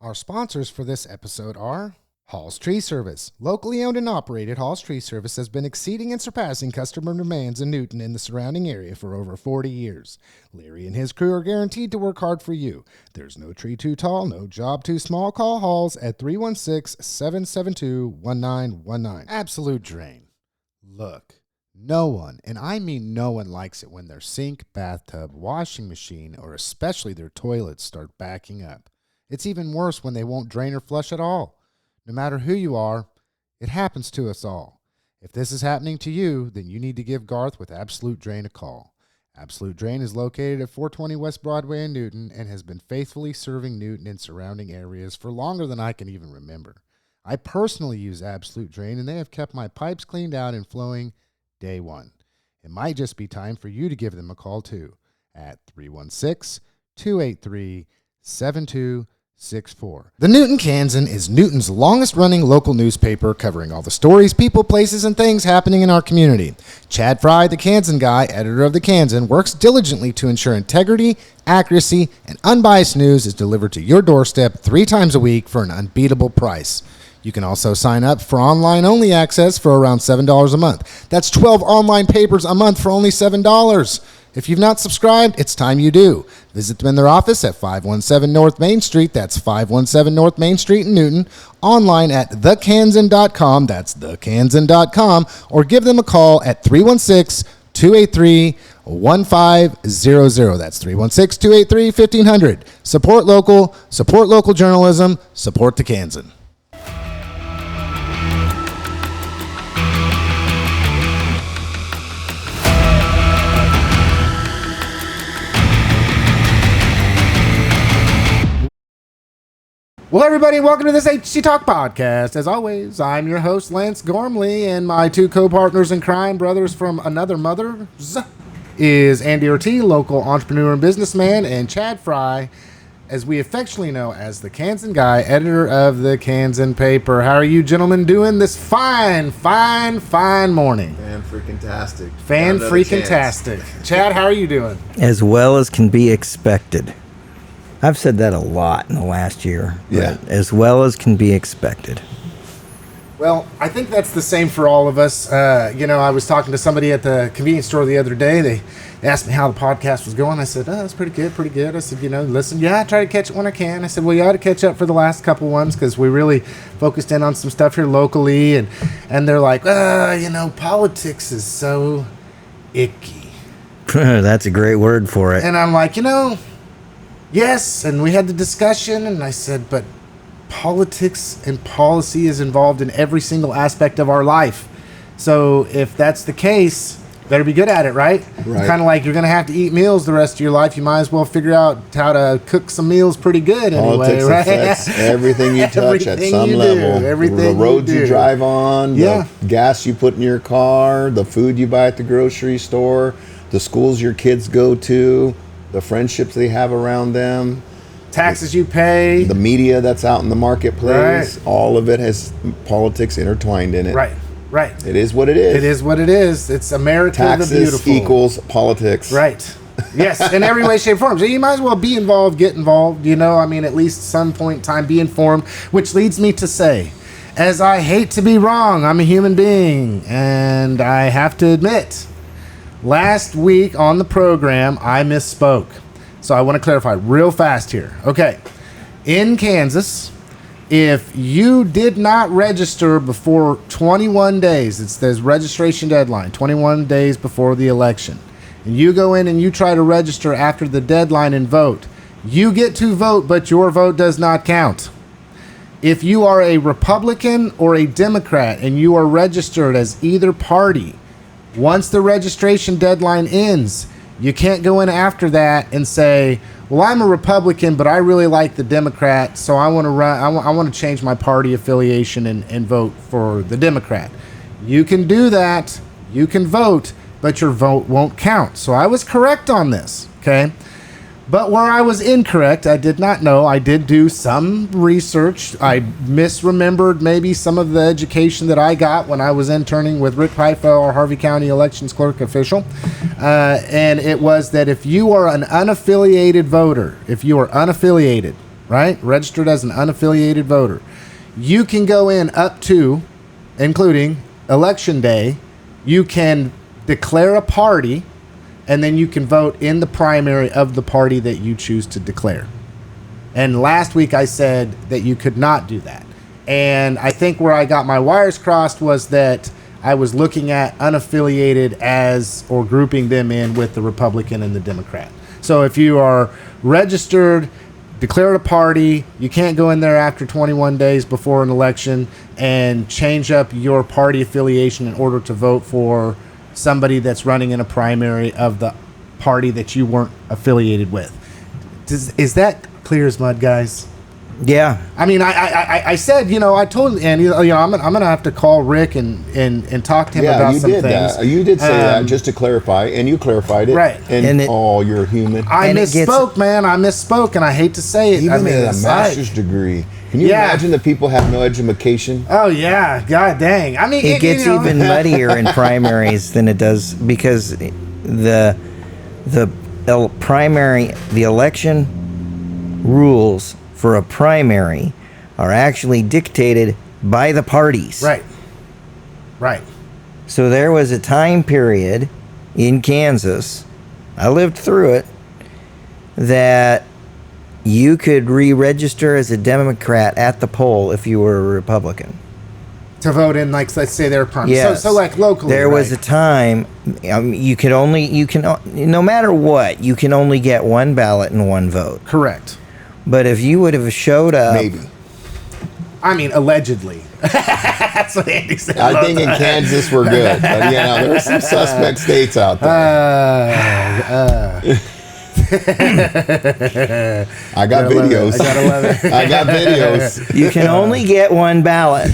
Our sponsors for this episode are Hall's Tree Service. Locally owned and operated, Hall's Tree Service has been exceeding and surpassing customer demands in Newton and the surrounding area for over 40 years. Larry and his crew are guaranteed to work hard for you. There's no tree too tall, no job too small. Call Hall's at 316-772-1919. Absolute drain. Look, no one, and I mean no one, likes it when their sink, bathtub, washing machine, or especially their toilets start backing up. It's even worse when they won't drain or flush at all. No matter who you are, it happens to us all. If this is happening to you, then you need to give Garth with Absolute Drain a call. Absolute Drain is located at 420 West Broadway in Newton and has been faithfully serving Newton and surrounding areas for longer than I can even remember. I personally use Absolute Drain, and they have kept my pipes cleaned out and flowing day one. It might just be time for you to give them a call too at 316-283-7264. The Newton Kansan is Newton's longest-running local newspaper covering all the stories, people, places, and things happening in our community. Chad Fry, the Kansan guy, editor of the Kansan, works diligently to ensure integrity, accuracy, and unbiased news is delivered to your doorstep 3 times a week for an unbeatable price. You can also sign up for online-only access for around $7 a month. That's 12 online papers a month for only $7. If you've not subscribed, it's time you do. Visit them in their office at 517 North Main Street. That's 517 North Main Street in Newton. Online at thekansan.com. That's thekansan.com. Or give them a call at 316-283-1500. That's 316-283-1500. Support local journalism, support the Kansan. Well, everybody, welcome to this HCTalk podcast. As always, I'm your host, Lance Gormley, and my 2 co-partners in crime, brothers from another mother, is Andy Ortiz, local entrepreneur and businessman, and Chad Fry, as we affectionately know as the Kansan guy, editor of the Kansan paper. How are you gentlemen doing this fine morning? Fan-freaking-tastic. Fan-freaking-tastic. Chad, how are you doing? As well as can be expected. I've said that a lot in the last year. Yeah. As well as can be expected. Well, I think that's the same for all of us. I was talking to somebody at the convenience store the other day. They asked me how the podcast was going. I said, it's pretty good. I said, listen, I try to catch it when I can. I said, well, you ought to catch up for the last couple ones because we really focused in on some stuff here locally. And they're like, politics is so icky. That's a great word for it. And I'm like, yes, and we had the discussion, and I said, but politics and policy is involved in every single aspect of our life. So if that's the case, better be good at it, right? Right. It's kind of like you're going to have to eat meals the rest of your life. You might as well figure out how to cook some meals pretty good politics anyway, right? Affects everything you touch at some level. Everything the roads you drive on, yeah. The gas you put in your car, the food you buy at the grocery store, the schools your kids go to, the friendships they have around them, taxes you pay, the media that's out in the marketplace, right. All of it has politics intertwined in it. Right. It is what it is. It is what it is. It's America Taxes the beautiful. Equals politics. Right. Yes, in every way, shape, form. So you might as well be involved, get involved, at least some point in time, be informed, which leads me to say, as I hate to be wrong, I'm a human being, and I have to admit, last week on the program, I misspoke. So I want to clarify real fast here. Okay. In Kansas, if you did not register before 21 days, there's registration deadline, 21 days before the election, and you go in and you try to register after the deadline and vote, you get to vote, but your vote does not count. If you are a Republican or a Democrat and you are registered as either party, once the registration deadline ends, you can't go in after that and say, well, I'm a Republican, but I really like the Democrat, so I want to run. I want to change my party affiliation and vote for the Democrat. You can do that. You can vote, but your vote won't count. So I was correct on this, okay? But where I was incorrect, I did not know. I did do some research. I misremembered maybe some of the education that I got when I was interning with Rick Heifel, our Harvey County elections clerk official. And it was that if you are an unaffiliated voter, if you are unaffiliated, right? Registered as an unaffiliated voter. You can go in up to, including election day, you can declare a party, and then you can vote in the primary of the party that you choose to declare. And last week I said that you could not do that. And I think where I got my wires crossed was that I was looking at unaffiliated as, or grouping them in with the Republican and the Democrat. So if you are registered, declared a party, you can't go in there after 21 days before an election and change up your party affiliation in order to vote for somebody that's running in a primary of the party that you weren't affiliated with. Is that clear as mud, guys? Yeah. I mean, I said, I told Andy, I'm gonna have to call Rick and talk to him about some things. That. You did say that, just to clarify, and you clarified it. Right. And you're human. I misspoke, man. I misspoke, and I hate to say it. Even at a master's degree. Can you imagine that people have no education? Oh, yeah. God dang. I mean, it gets even muddier in primaries than it does, because the election rules for a primary are actually dictated by the parties. Right. So there was a time period in Kansas, I lived through it, that you could re-register as a Democrat at the poll if you were a Republican. To vote in, like, let's say their primary. Yes. So like locally. There was a time, no matter what, you can only get one ballot and one vote. Correct. But if you would have showed up... Maybe. I mean, allegedly. That's what Andy said. I think in Kansas we're good. But, there are some suspect states out there. I got videos. I got videos. You can only get one ballot.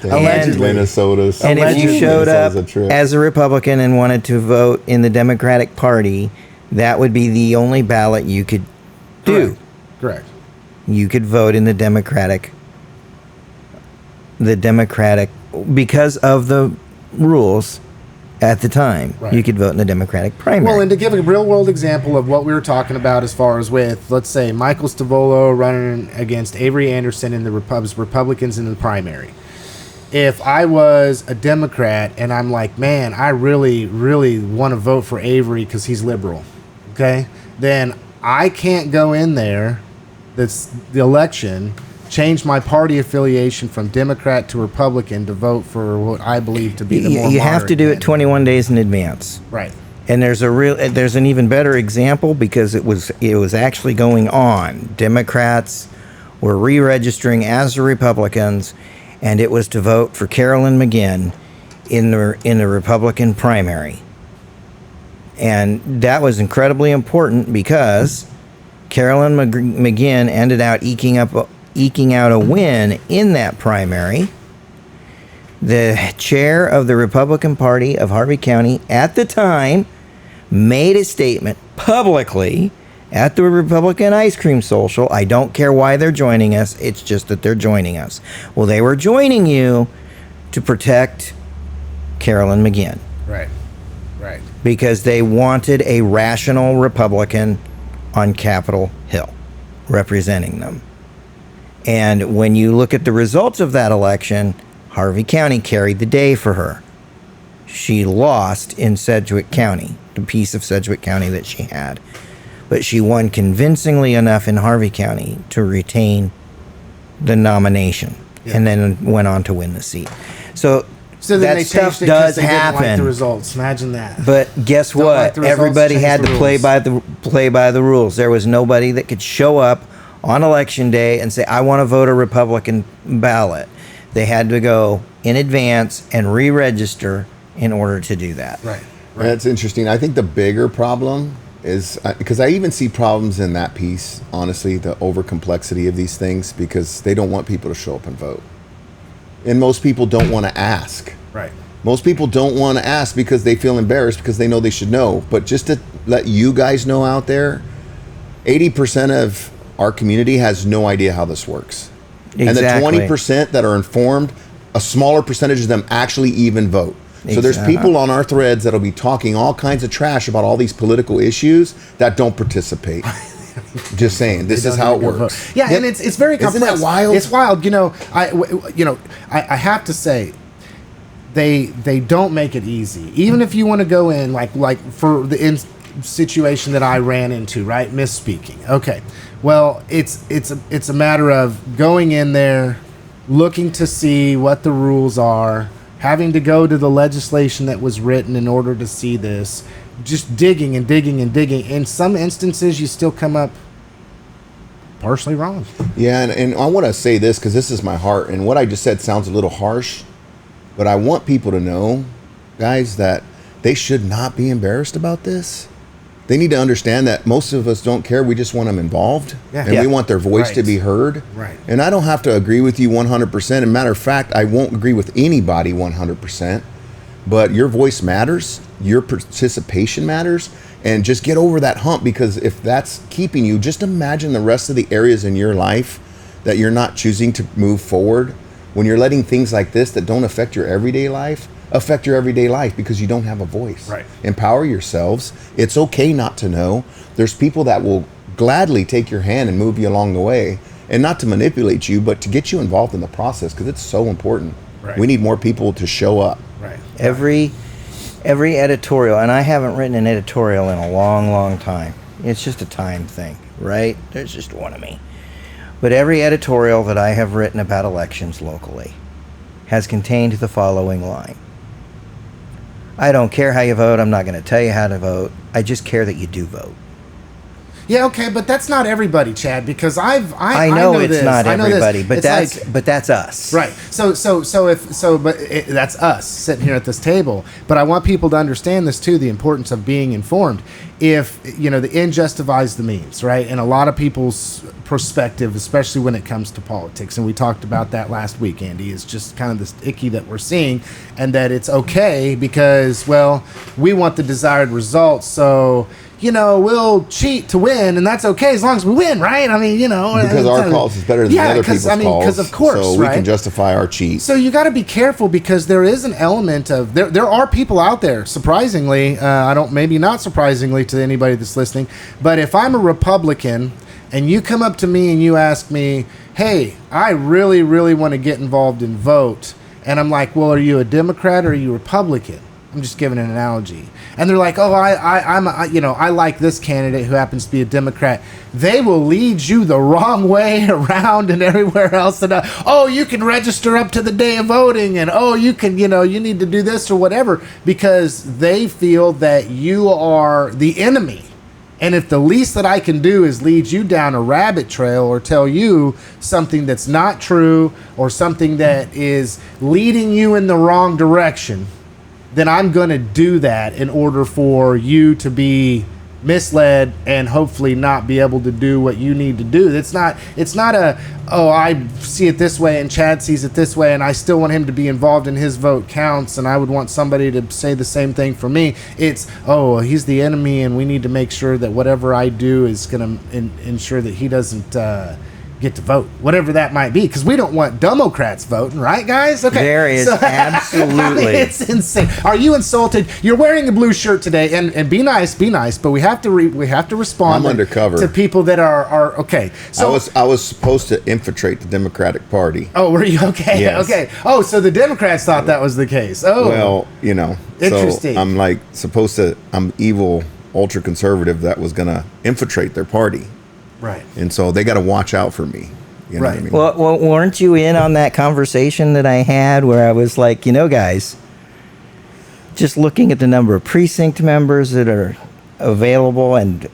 Allegedly. Minnesota's. And if you showed up as a Republican and wanted to vote in the Democratic Party, that would be the only ballot you could do. Correct. You could vote in the Democratic, because of the rules at the time. Right. You could vote in the Democratic primary. Well, and to give a real world example of what we were talking about, as far as with, let's say, Michael Stavolo running against Avery Anderson in the Republicans in the primary. If I was a Democrat and I'm like, man, I really, really want to vote for Avery because he's liberal, okay? Then I can't go in there, that's the election, change my party affiliation from Democrat to Republican to vote for what I believe to be the more You have to do it candidate. 21 days in advance. Right. And there's an even better example, because it was actually going on. Democrats were re-registering as the Republicans, and it was to vote for Carolyn McGinn in the Republican primary. And that was incredibly important, because Carolyn McGinn ended out eking out a win in that primary. The chair of the Republican Party of Harvey County at the time made a statement publicly at the Republican Ice Cream Social. I don't care why they're joining us. It's just that they're joining us. Well, they were joining you to protect Carolyn McGinn. Right. Because they wanted a rational Republican on Capitol Hill representing them. And when you look at the results of that election, Harvey County carried the day for her. She lost in Sedgwick County, the piece of Sedgwick County that she had. But she won convincingly enough in Harvey County to retain the nomination, and then went on to win the seat. So then that they stuff changed it 'cause does they didn't happen. Like the results. Imagine that. But guess Don't what? like the results, Everybody change had the to play by the rules. There was nobody that could show up on election day and say, I want to vote a Republican ballot. They had to go in advance and re-register in order to do that. Right. That's interesting. I think the bigger problem is, because I even see problems in that piece, honestly, the over complexity of these things, because they don't want people to show up and vote. And most people don't want to ask. Right. Most people don't want to ask because they feel embarrassed, because they know they should know. But just to let you guys know out there, 80% of our community has no idea how this works. Exactly. And the 20% that are informed, a smaller percentage of them actually even vote. So there's people on our threads that'll be talking all kinds of trash about all these political issues that don't participate. Just saying, this is how it works. Yeah, and it's very complex. Isn't that wild? It's wild. I have to say, they don't make it easy. Even if you want to go in like for the situation that I ran into, right? Misspeaking. Okay. Well, it's a matter of going in there, looking to see what the rules are, having to go to the legislation that was written in order to see this, just digging and digging and digging. In some instances, you still come up partially wrong. Yeah, and I want to say this because this is my heart, and what I just said sounds a little harsh, but I want people to know, guys, that they should not be embarrassed about this. They need to understand that most of us don't care. We just want them involved, and we want their voice to be heard. Right. And I don't have to agree with you 100%. As a matter of fact, I won't agree with anybody 100%. But your voice matters. Your participation matters. And just get over that hump, because if that's keeping you, just imagine the rest of the areas in your life that you're not choosing to move forward. When you're letting things like this that don't affect your everyday life affect your everyday life because you don't have a voice. Right. Empower yourselves. It's okay not to know. There's people that will gladly take your hand and move you along the way, and not to manipulate you, but to get you involved in the process, because it's so important. Right. We need more people to show up. Right. Every editorial, and I haven't written an editorial in a long, long time. It's just a time thing, right? There's just one of me. But every editorial that I have written about elections locally has contained the following line. I don't care how you vote. I'm not going to tell you how to vote. I just care that you do vote. Yeah, okay, but that's not everybody, Chad, because I know it's this. not I know everybody, this. but It's that's us. Right. That's us sitting here at this table. But I want people to understand this too, the importance of being informed. If, the end justifies the means, right? And a lot of people's perspective, especially when it comes to politics, and we talked about that last week, Andy, is just kind of this icky that we're seeing, and that it's okay because, well, we want the desired results, so we'll cheat to win, and that's okay as long as we win, right? I mean, because our cause is better than other people's calls. Because of course, so we can justify our cheat. So you got to be careful, because there is an element of there are people out there. Surprisingly, maybe not surprisingly to anybody that's listening, but if I'm a Republican and you come up to me and you ask me, "Hey, I really, really want to get involved in vote," and I'm like, "Well, are you a Democrat or are you Republican?" I'm just giving an analogy. And they're like, "Oh, I like this candidate who happens to be a Democrat." They will lead you the wrong way around and everywhere else. And you can register up to the day of voting, and you can, you need to do this or whatever, because they feel that you are the enemy. And if the least that I can do is lead you down a rabbit trail or tell you something that's not true or something that is leading you in the wrong direction, then I'm going to do that in order for you to be misled and hopefully not be able to do what you need to do. It's not I see it this way and Chad sees it this way and I still want him to be involved and his vote counts and I would want somebody to say the same thing for me. It's, he's the enemy and we need to make sure that whatever I do is going to ensure that he doesn't get to vote, whatever that might be, because we don't want Democrats voting, right, guys? Okay, there is absolutely. It's insane. Are you insulted? You're wearing a blue shirt today, and be nice, but we have to respond. I'm undercover to people that are okay. So I was supposed to infiltrate the Democratic Party. Oh, were you okay? Yes. Okay. Oh, so the Democrats thought that was the case. Oh, well, interesting. So I'm evil, ultra conservative that was gonna infiltrate their party. Right. And so they got to watch out for me. You know what I mean? Well, weren't you in on that conversation that I had where I was like, guys, just looking at the number of precinct members that are available and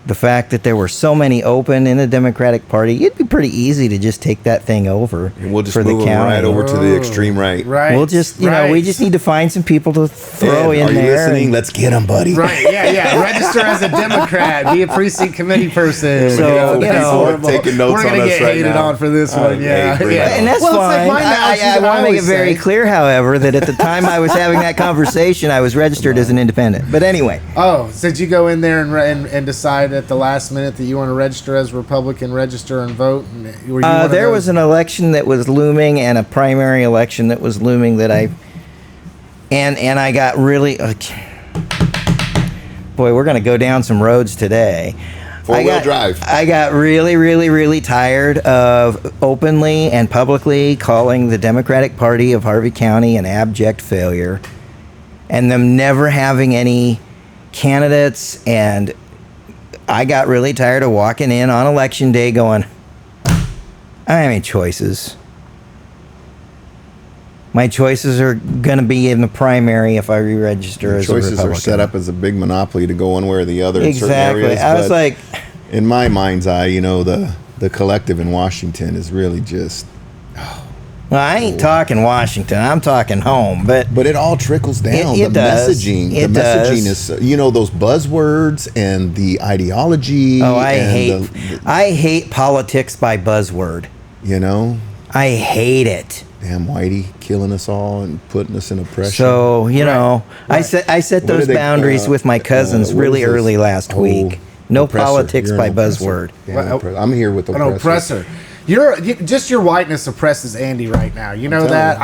the fact that there were so many open in the Democratic Party, it'd be pretty easy to just take that thing over. And we'll just for move the them county. right over to the extreme right. Right. We'll just, we just need to find some people to throw in are you there. listening? Let's get them, buddy. Right. Yeah. Register as a Democrat. Be a precinct committee person. So, taking notes we're gonna on us get right hated now. on for this one. Yeah. And that's fine. I want to make it very clear, however, that at the time I was having that conversation, I was registered as an independent. But anyway. Oh, so did you go in there and decide at the last minute that you want to register as Republican, register and vote? There was an election that was looming and a primary election that was looming that I got really... boy, we're going to go down some roads today. 4-wheel drive. I got really, really, really tired of openly and publicly calling the Democratic Party of Harvey County an abject failure, and them never having any candidates. And I got really tired of walking in on election day going, I don't have any choices. My choices are going to be in the primary if I re-register as a Republican. Choices are set up as a big monopoly to go one way or the other in certain Exactly. areas. I was like, in my mind's eye, you know, the collective in Washington is really just. well, I ain't talking Washington. I'm talking home. But it all trickles down. It the does. messaging. It the messaging does. is, you know, those buzzwords and the ideology. oh, I and hate politics by buzzword. You know, I hate it. damn Whitey killing us all and putting us in oppression. So, you know, I set What those do they, boundaries with my cousins what really is this? early last Oh, week. No oppressor. politics You're by an oppressor. buzzword. Damn Well, oppressor. I'm here with An oppressor. oppressor. Just your whiteness oppresses Andy right now. You know telling that. you.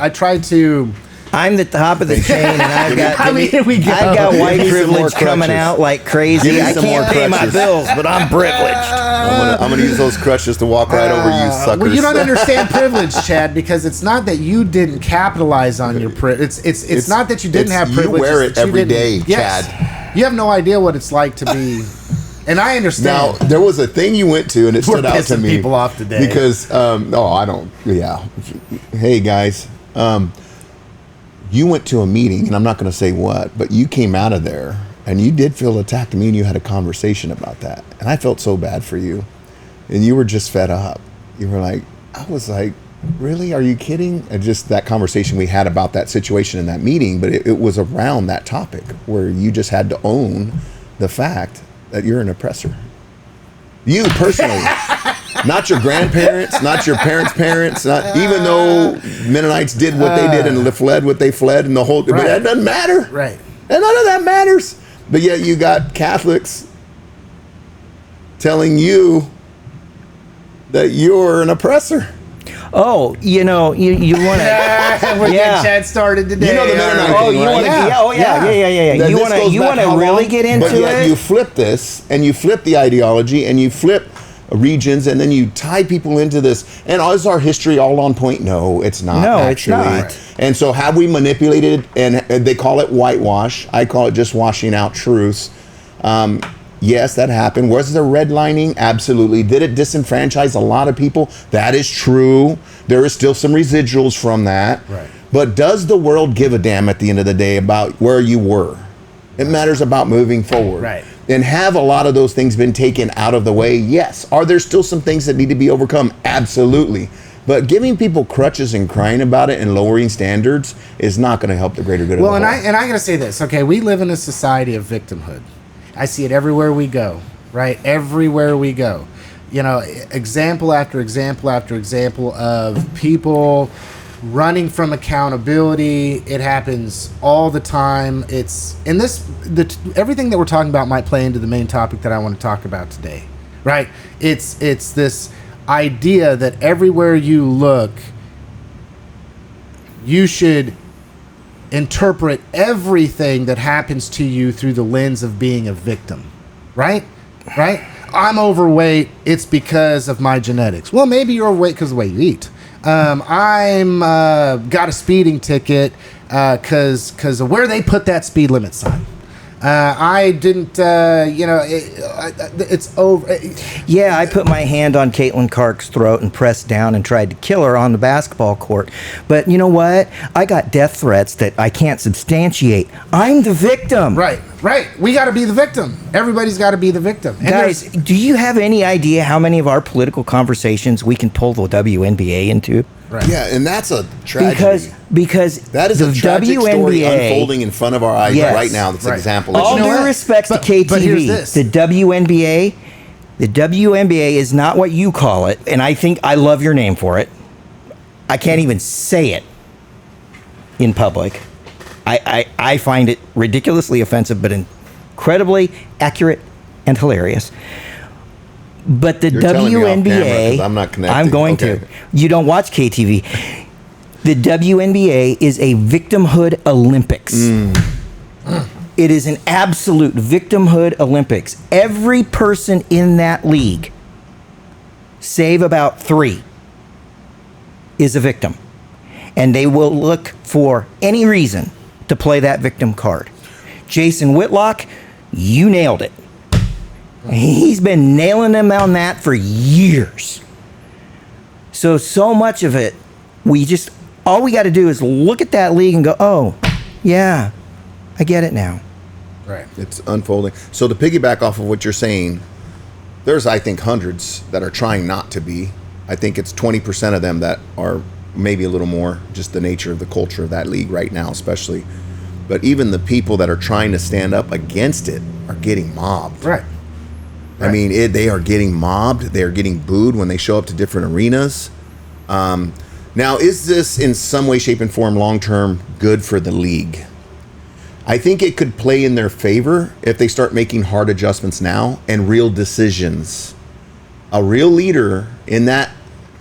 I try to. I'm the top of the chain, and I've got I mean, here we go. I've got white Give me some more privilege coming crutches. out like Give crazy. me I some can't more pay my crutches. bills, but I'm privileged. I'm gonna use those crutches to walk right over you suckers. Well, you don't understand privilege, Chad, because it's not that you didn't capitalize on your privilege. It's not that you didn't have you privilege. wear it's it that you every didn't- day, yes. Chad. You have no idea what it's like to be. And I Now understand. there was a thing you went to, and it We're stood out to pissing me. people off today. Because I don't. Yeah. Hey guys, you went to a meeting, and I'm not going to say what, but you came out of there, and you did feel attacked. Me and you had a conversation about that, and I felt so bad for you, and you were just fed up. You were like, I was like, really? Are you kidding? And just that conversation we had about that situation in that meeting, but it was around that topic where you just had to own the fact that you're an oppressor. You personally, not your grandparents, not your parents' parents, not even though Mennonites did what they did and fled what they fled and the whole, but Right. that doesn't matter. Right. And none of that matters. But yet you got Catholics telling you that you're an oppressor. Oh, you know, you want to. We're Yeah. getting Chad started today. You know the Mennonite Oh, thing, you right? want to? Yeah. Then You this want to? goes You back want to how really long? get into But yet it? you flip this, and you flip the ideology, and you flip regions, and then you tie people into this. And is our history all on point? No, it's not. No, it's actually. not. And so have we manipulated? And they call it whitewash. I call it just washing out truths. Yes, that happened. Was there redlining? Absolutely. Did it disenfranchise a lot of people? That is true. There is still some residuals from that. Right. But does the world give a damn at the end of the day about where you were? It matters about moving forward. Right. And have a lot of those things been taken out of the way? Yes. Are there still some things that need to be overcome? Absolutely. But giving people crutches and crying about it and lowering standards is not going to help the greater good Well, of and the whole. I got to say this. Okay, we live in a society of victimhood. I see it everywhere we go, right? Everywhere we go. You know, example after example after example of people running from accountability. It happens all the time. It's in this everything that we're talking about might play into the main topic that I want to talk about today, right? It's this idea that everywhere you look, you should interpret everything that happens to you through the lens of being a victim, right? Right? I'm overweight. It's because of my genetics. Well, maybe you're overweight because of the way you eat. I'm got a speeding ticket because of where they put that speed limit sign. I didn't, it's over. Yeah, I put my hand on Caitlin Clark's throat and pressed down and tried to kill her on the basketball court. But you know what? I got death threats that I can't substantiate. I'm the victim. Right. We got to be the victim. Everybody's got to be the victim. And Guys, do you have any idea how many of our political conversations we can pull the WNBA into? right. Yeah, and that's a tragedy. Because That is the a tragic story WNBA unfolding in front of our eyes Yes. right now. That's an Right. example. All you know due what? respects But to KTV, here's this. the WNBA is not what you call it, and I think I love your name for it. I can't even say it in public. I find it ridiculously offensive, but incredibly accurate and hilarious. But the You're telling me off camera 'cause WNBA, I'm not connecting. I'm going Okay. to. You don't watch KTV. The WNBA is a victimhood Olympics. It is an absolute victimhood Olympics. Every person in that league, save about 3, is a victim. And they will look for any reason to play that victim card. Jason Whitlock, you nailed it. He's been nailing them on that for years. So much of it, all we got to do is look at that league and go, oh, yeah, I get it now. Right. It's unfolding. So to piggyback off of what you're saying, there's, I think, hundreds that are trying not to be. I think it's 20% of them that are maybe a little more, just the nature of the culture of that league right now, especially. But even the people that are trying to stand up against it are getting mobbed. Right. I mean, they are getting mobbed. They are getting booed when they show up to different arenas. Now, is this in some way, shape, and form long-term good for the league? I think it could play in their favor if they start making hard adjustments now and real decisions. A real leader in that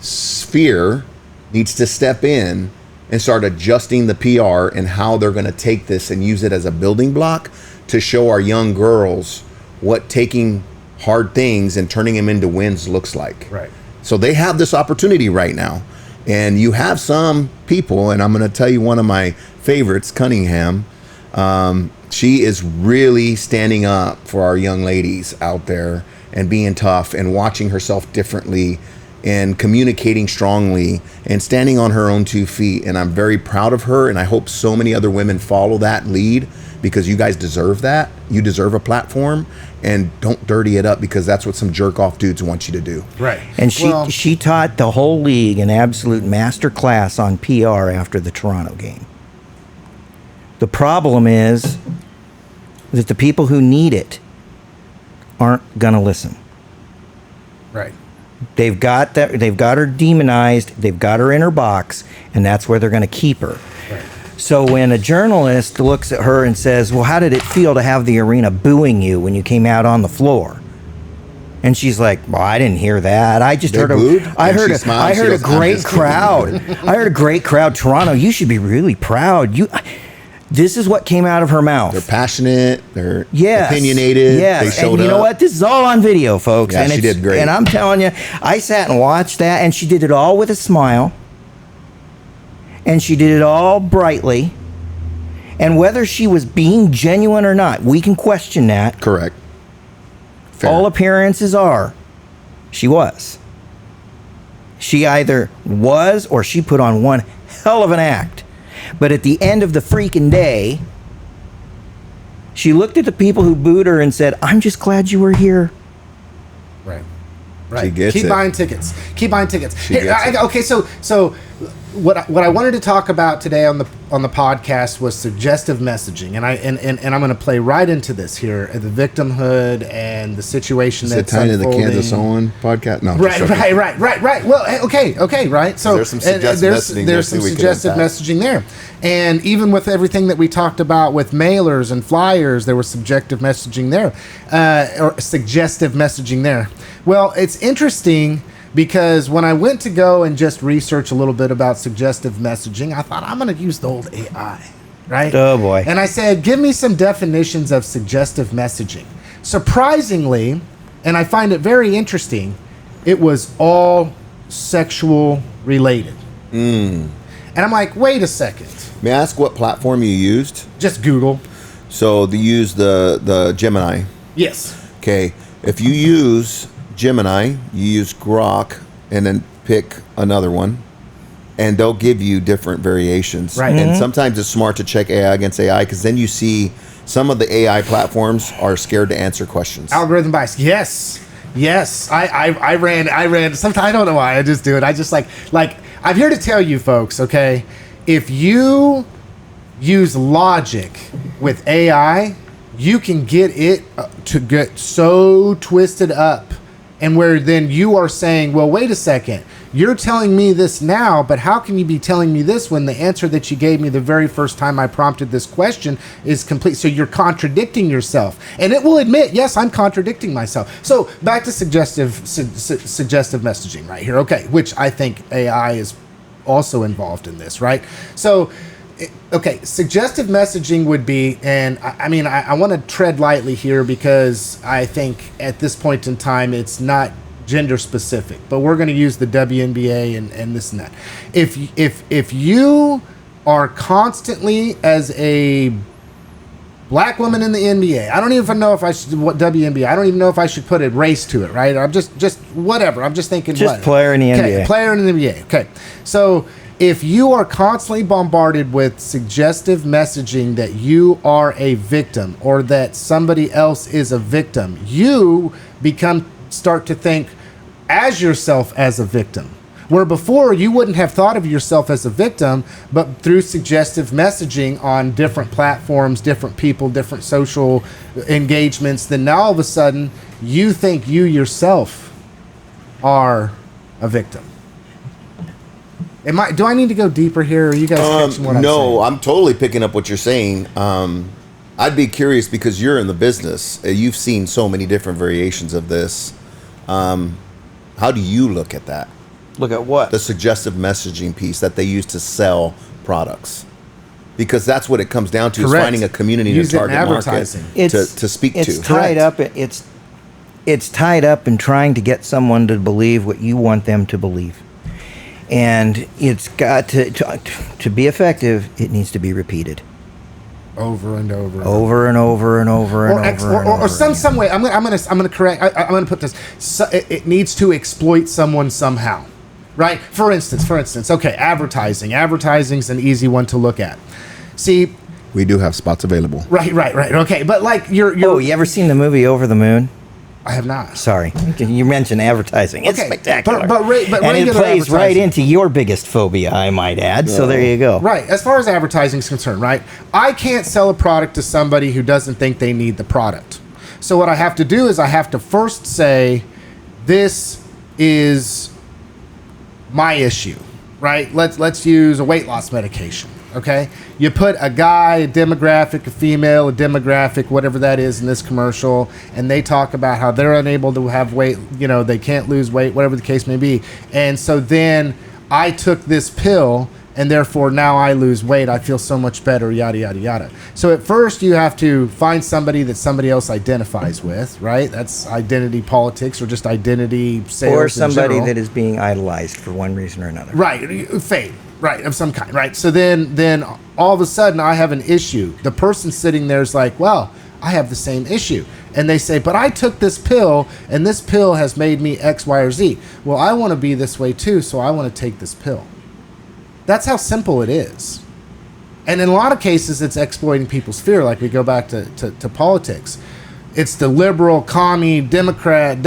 sphere needs to step in and start adjusting the PR and how they're going to take this and use it as a building block to show our young girls what taking hard things and turning them into wins looks like. Right. So they have this opportunity right now. And you have some people, and I'm going to tell you one of my favorites, Cunningham. She is really standing up for our young ladies out there and being tough and watching herself differently and communicating strongly and standing on her own 2 feet. And I'm very proud of her. And I hope so many other women follow that lead, because you guys deserve that. You deserve a platform, and don't dirty it up, because that's what some jerk off dudes want you to do. Right. And she taught the whole league an absolute master class on PR after the Toronto game. The problem is that the people who need it aren't going to listen. Right. They've got her demonized, they've got her in her box, and that's where they're going to keep her. Right. So when a journalist looks at her and says, well, how did it feel to have the arena booing you when you came out on the floor? And she's like, well, I didn't hear that. I just heard I heard a great crowd. I heard a great crowd. Toronto, you should be really proud. This is what came out of her mouth. They're passionate. They're opinionated. Yes. They showed and you know what? This is all on video, folks. Yeah, and she did great. And I'm telling you, I sat and watched that, and she did it all with a smile. And she did it all brightly. And whether she was being genuine or not, we can question that. Correct. Fair. All appearances are she was. She either was or she put on one hell of an act. But at the end of the freaking day, she looked at the people who booed her and said, I'm just glad you were here. Right. Right. She gets Keep it. buying tickets. Keep buying tickets. She gets it. Okay, so what I wanted to talk about today on the podcast was suggestive messaging, and I'm going to play right into this here, the victimhood and the situation Is that's it tied to the unfolding. Kansas Owen podcast? No. Right. Well, okay, right. So there's some suggestive messaging. There's some suggestive messaging there, and even with everything that we talked about with mailers and flyers, there was suggestive messaging there, or suggestive messaging there. Well, it's interesting, because when I went to go and just research a little bit about suggestive messaging, I thought, I'm going to use the old AI, right? Oh, boy. And I said, give me some definitions of suggestive messaging. Surprisingly, and I find it very interesting, it was all sexual related. And I'm like, wait a second. May I ask what platform you used? Just Google. So you use the Gemini. Yes. Okay. If you use Gemini, you use Grok, and then pick another one, and they'll give you different variations. Right. And sometimes it's smart to check AI against AI, because then you see some of the AI platforms are scared to answer questions. Algorithm bias. Yes. I ran. Sometimes I don't know why I just do it. I just like I'm here to tell you folks, okay? If you use logic with AI, you can get it to get so twisted up. And where then you are saying, well, wait a second, you're telling me this now, but how can you be telling me this when the answer that you gave me the very first time I prompted this question is complete? So you're contradicting yourself. And it will admit, yes, I'm contradicting myself. So back to suggestive messaging right here. Okay, which I think AI is also involved in this, right? So Okay, suggestive messaging would be, and I mean, I want to tread lightly here because I think at this point in time it's not gender specific, but we're going to use the WNBA and this and that. If you are constantly as a black woman in the NBA, I don't even know if I should, what WNBA, I don't even know if I should put a race to it, right? I'm just whatever. I'm just thinking Just what? player in the NBA. Player in the NBA. Okay. So if you are constantly bombarded with suggestive messaging that you are a victim or that somebody else is a victim, you start to think as yourself as a victim. Where before you wouldn't have thought of yourself as a victim, but through suggestive messaging on different platforms, different people, different social engagements, then now all of a sudden you think you yourself are a victim. Do I need to go deeper here? Or are you guys catching what I'm saying? No, I'm totally picking up what you're saying. I'd be curious because you're in the business. You've seen so many different variations of this. How do you look at that? Look at what? The suggestive messaging piece that they use to sell products. Because that's what it comes down to, Correct. is finding a community Use to it in target market advertising. to speak It's to. tied up. It's tied up in trying to get someone to believe what you want them to believe, and it's got to be effective. It needs to be repeated Over and over. over and over and over and over. Or some way. I'm gonna correct. I'm gonna put this. So, it needs to exploit someone somehow, right? For instance. Okay, advertising. Advertising's an easy one to look at. See, We do have spots available. right. Okay, but like you're. Oh, you ever seen the movie Over the Moon? I have not. Sorry, you mentioned advertising. It's Okay, spectacular, but and it regular plays right advertising. into your biggest phobia, I might add. So there you go. Right. As far as advertising is concerned, right? I can't sell a product to somebody who doesn't think they need the product. So what I have to do is I have to first say, this is my issue, right? Let's use a weight loss medication. Okay, you put a guy, a demographic, a female, a demographic, whatever that is in this commercial, and they talk about how they're unable to have weight, they can't lose weight, whatever the case may be. And so then I took this pill and therefore now I lose weight. I feel so much better, yada, yada, yada. So at first you have to find somebody that somebody else identifies with, right? That's identity politics or just identity sales Or in somebody general. that is being idolized for one reason or another. Right, fame, right, of some kind, right? So then all of a sudden I have an issue. The person sitting there is like, well, I have the same issue. And they say, but I took this pill and this pill has made me X, Y, or Z. Well, I want to be this way too, so I want to take this pill. That's how simple it is. And in a lot of cases, it's exploiting people's fear, like we go back to politics. It's the liberal, commie, Democrat,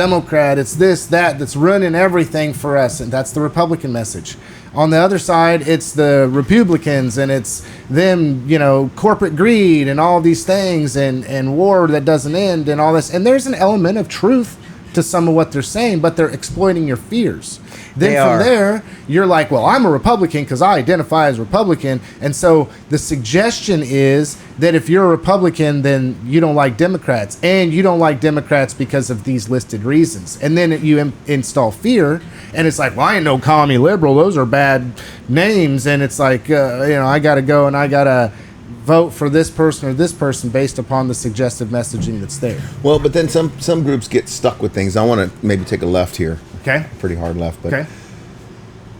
it's this, that's ruining everything for us, and that's the Republican message. On the other side, it's the Republicans, and it's them, corporate greed and all these things, and war that doesn't end, and all this. And there's an element of truth to some of what they're saying, but they're exploiting your fears. Then from there, you're like, well, I'm a Republican because I identify as Republican. And so the suggestion is that if you're a Republican, then you don't like Democrats. And you don't like Democrats because of these listed reasons. And then you install fear. And it's like, well, I ain't no commie liberal. Those are bad names. And it's like, I got to go and I got to vote for this person or this person based upon the suggestive messaging that's there. Well, but then some groups get stuck with things. I want to maybe take a left here. Okay. Pretty hard left, but Okay.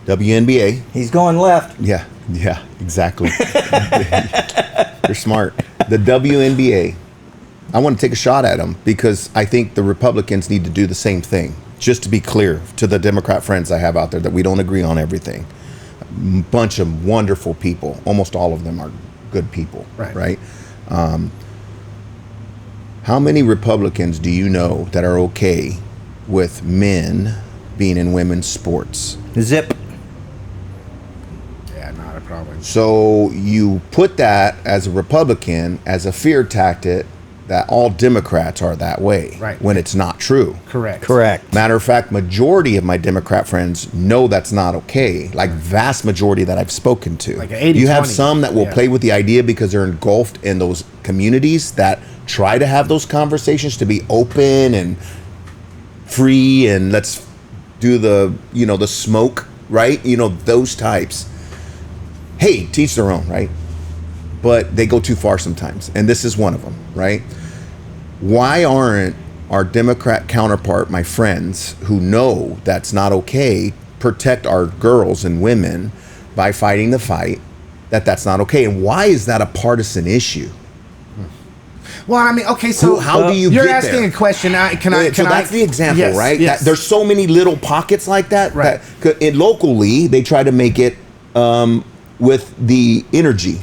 WNBA. He's going left. Yeah, exactly. You're smart. The WNBA. I want to take a shot at them because I think the Republicans need to do the same thing. Just to be clear to the Democrat friends I have out there that we don't agree on everything. A bunch of wonderful people. Almost all of them are good people, right? How many Republicans do you know that are okay with men being in women's sports? Zip. Yeah, not a problem. So you put that as a Republican as a fear tactic that all Democrats are that way, Right. when it's not true. Correct. Matter of fact, majority of my Democrat friends know that's not okay. Like vast majority that I've spoken to. Like 80-20. You have some that will Yeah. play with the idea because they're engulfed in those communities that try to have those conversations to be open and free and let's do the the smoke, right? Those types. Hey, teach their own, right? but they go too far sometimes, and this is one of them, right? Why aren't our Democrat counterpart, my friends, who know that's not okay, protect our girls and women by fighting the fight that's not okay? And why is that a partisan issue? Well, I mean, okay, so how do you you're get asking there? a question. So that's the example, yes, right? Yes. There's so many little pockets like that. Right. Locally, they try to make it with the energy.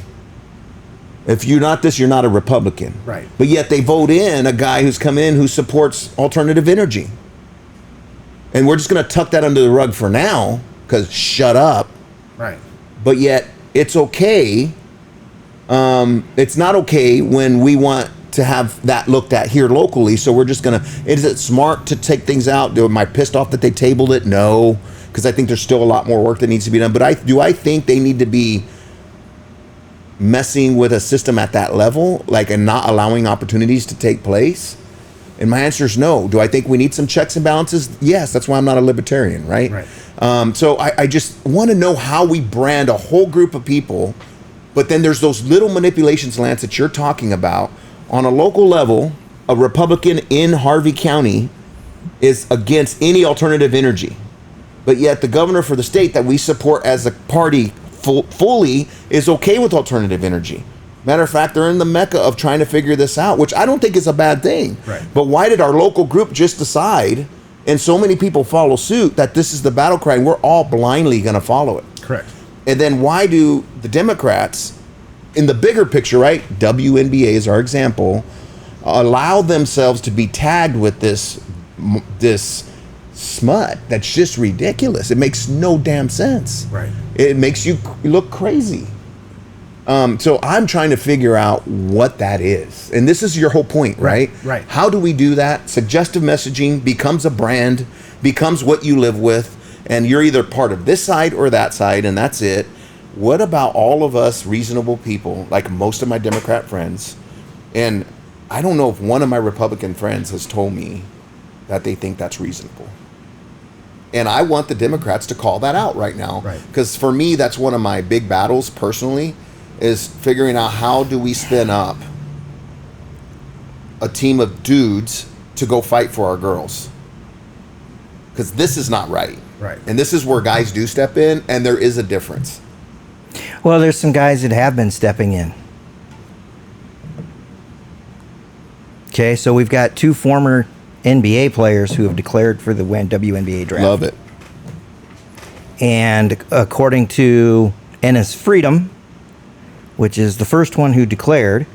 If you're not this, you're not a Republican. Right. But yet they vote in a guy who's come in who supports alternative energy. And we're just going to tuck that under the rug for now because shut up. Right. But yet it's okay. It's not okay when we want to have that looked at here locally. So we're just going to, is it smart to take things out? Am I pissed off that they tabled it? No, because I think there's still a lot more work that needs to be done. But I think they need to be messing with a system at that level, and not allowing opportunities to take place? And my answer is no. Do I think we need some checks and balances? Yes, that's why I'm not a libertarian, right? So I just want to know how we brand a whole group of people, but then there's those little manipulations, Lance, that you're talking about. On a local level, a Republican in Harvey County is against any alternative energy, but yet the governor for the state that we support as a party fully is okay with alternative energy. Matter of fact, they're in the mecca of trying to figure this out, which I don't think is a bad thing. Right. But why did our local group just decide, and so many people follow suit, that this is the battle cry and we're all blindly going to follow it? Correct. And then why do the Democrats, in the bigger picture, right, WNBA is our example, allow themselves to be tagged with this smut that's just ridiculous? It makes no damn sense. Right. It makes you look crazy. So I'm trying to figure out what that is. And this is your whole point, right? Right. How do we do that? Suggestive messaging becomes a brand, becomes what you live with, and you're either part of this side or that side, and that's it. What about all of us reasonable people, like most of my Democrat friends? And I don't know if one of my Republican friends has told me that they think that's reasonable. And I want the Democrats to call that out right now. Right. Because for me, that's one of my big battles personally, is figuring out how do we spin up a team of dudes to go fight for our girls. Because this is not right. Right. And this is where guys do step in, and there is a difference. Well, there's some guys that have been stepping in. Okay, so we've got 2 former NBA players who have declared for the WNBA draft. Love it. And according to Ennis Freedom, which is the first one who declared,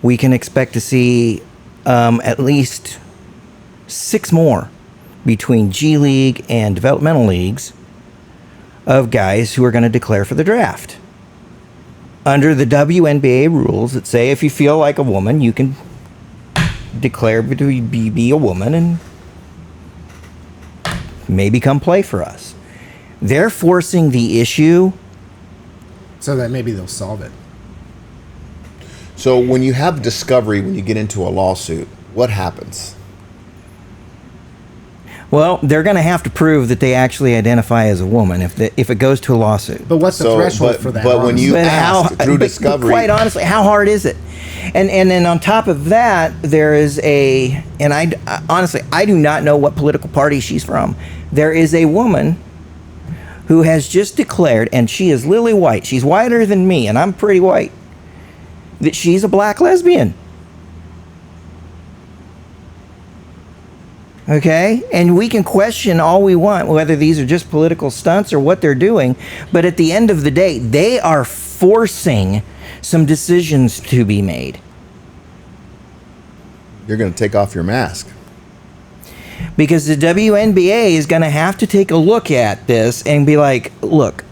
we can expect to see at least 6 more between G League and developmental leagues of guys who are going to declare for the draft. Under the WNBA rules that say if you feel like a woman, you can declare to be a woman and maybe come play for us. They're forcing the issue So that maybe they'll solve it. So when you have discovery, when you get into a lawsuit, what happens? Well, they're going to have to prove that they actually identify as a woman if it goes to a lawsuit. But what's the threshold for that? But when you But ask through discovery, quite honestly, how hard is it? And then on top of that, there is and I honestly, I do not know what political party she's from. There is a woman who has just declared, and she is lily white. She's whiter than me, and I'm pretty white. That she's a black lesbian. Okay? And we can question all we want whether these are just political stunts or what they're doing, but at the end of the day, they are forcing some decisions to be made. you're going to take off your mask. Because the WNBA is going to have to take a look at this and be like, look,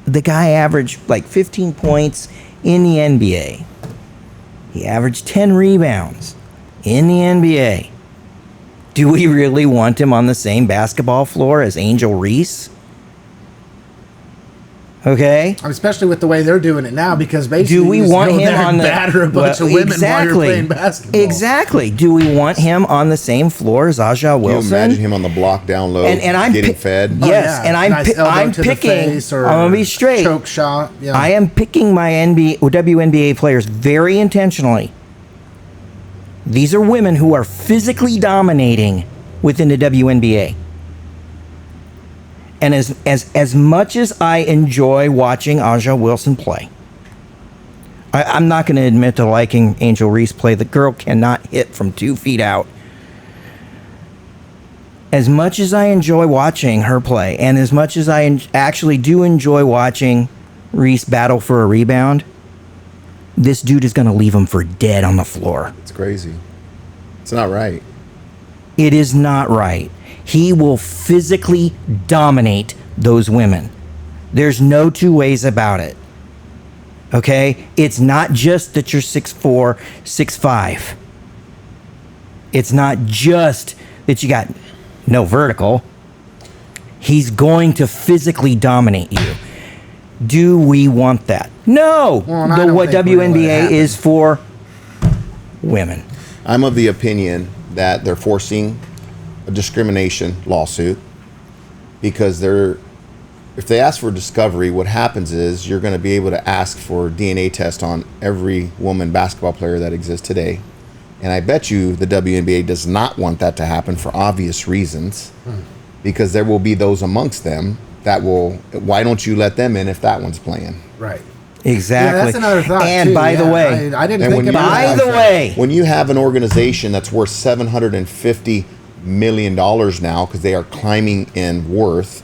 the guy averaged like 15 points in the NBA. He averaged 10 rebounds in the NBA. Do we really want him on the same basketball floor as Angel Reese? Okay? Especially with the way they're doing it now, because basically Do we you just want go him there and on the batter a bunch of women while you're playing basketball? Exactly. Do we want him on the same floor as Aja Can you Wilson? imagine him on the block down low, And I'm getting fed? Oh, Yes, yeah. and Nice elbow I'm to the picking. face or I'm gonna be straight. choke shot. Yeah. I am picking my WNBA players very intentionally. These are women who are physically dominating within the WNBA. And as much as I enjoy watching Aja Wilson play, I'm not going to admit to liking Angel Reese play. The girl cannot hit from 2 feet out. As much as I enjoy watching her play, and as much as I actually do enjoy watching Reese battle for a rebound, this dude is going to leave him for dead on the floor. It's crazy. It's not right. It is not right. He will physically dominate those women. There's no two ways about it. Okay? It's not just that you're 6'4", 6'5". It's not just that you got no vertical. He's going to physically dominate you. Do we want that? No. Well, What WNBA is for women. I'm of the opinion that they're forcing a discrimination lawsuit because if they ask for discovery, what happens is you're going to be able to ask for DNA test on every woman basketball player that exists today. And I bet you the WNBA does not want that to happen for obvious reasons, because there will be those amongst them that will, why don't you let them in if that one's playing? Right. Exactly. Yeah, that's another thought. And too. by the way, I didn't think about by that. the way, when you have an organization that's worth $750 million now because they are climbing in worth,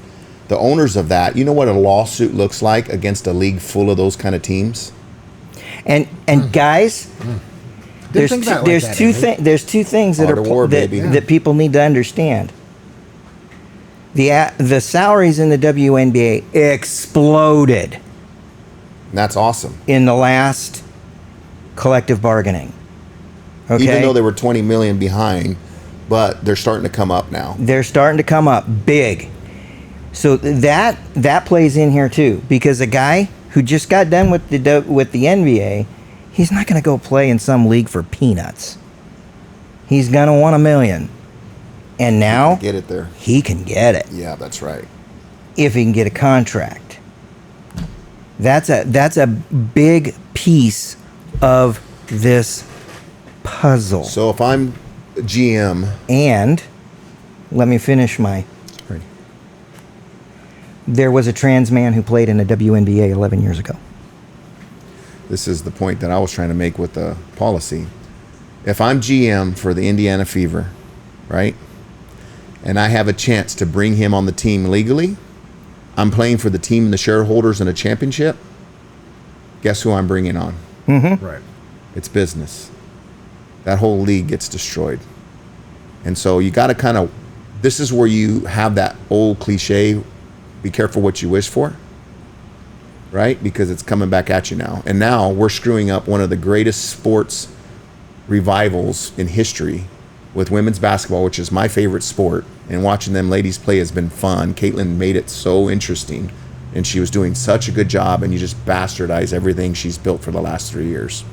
the owners of that, you know what a lawsuit looks like against a league full of those kind of teams? and guys, there's two things that Art of war, baby. that people need to understand. The salaries in the WNBA exploded And that's awesome. in the last collective bargaining. Okay? Even though they were 20 million behind, but they're starting to come up now. They're starting to come up big. So that plays in here too, because a guy who just got done with the NBA, he's not going to go play in some league for peanuts. He's going to want $1 million. And now Get it there. he can get it Yeah, that's right. if he can get a contract. That's a big piece of this puzzle. So if I'm GM, And let me finish my. There was a trans man who played in the WNBA 11 years ago. this is the point that I was trying to make with the policy. If I'm GM for the Indiana Fever, right, and I have a chance to bring him on the team legally, I'm playing for the team and the shareholders in a championship, guess who I'm bringing on? Right. It's business. That whole league gets destroyed. And so you got to kind of, this is where you have that old cliche, be careful what you wish for, right? Because it's coming back at you now. And now we're screwing up one of the greatest sports revivals in history with women's basketball, which is my favorite sport. And watching them ladies play has been fun. Caitlin made it so interesting, and she was doing such a good job, and you just bastardize everything she's built for the last 3 years.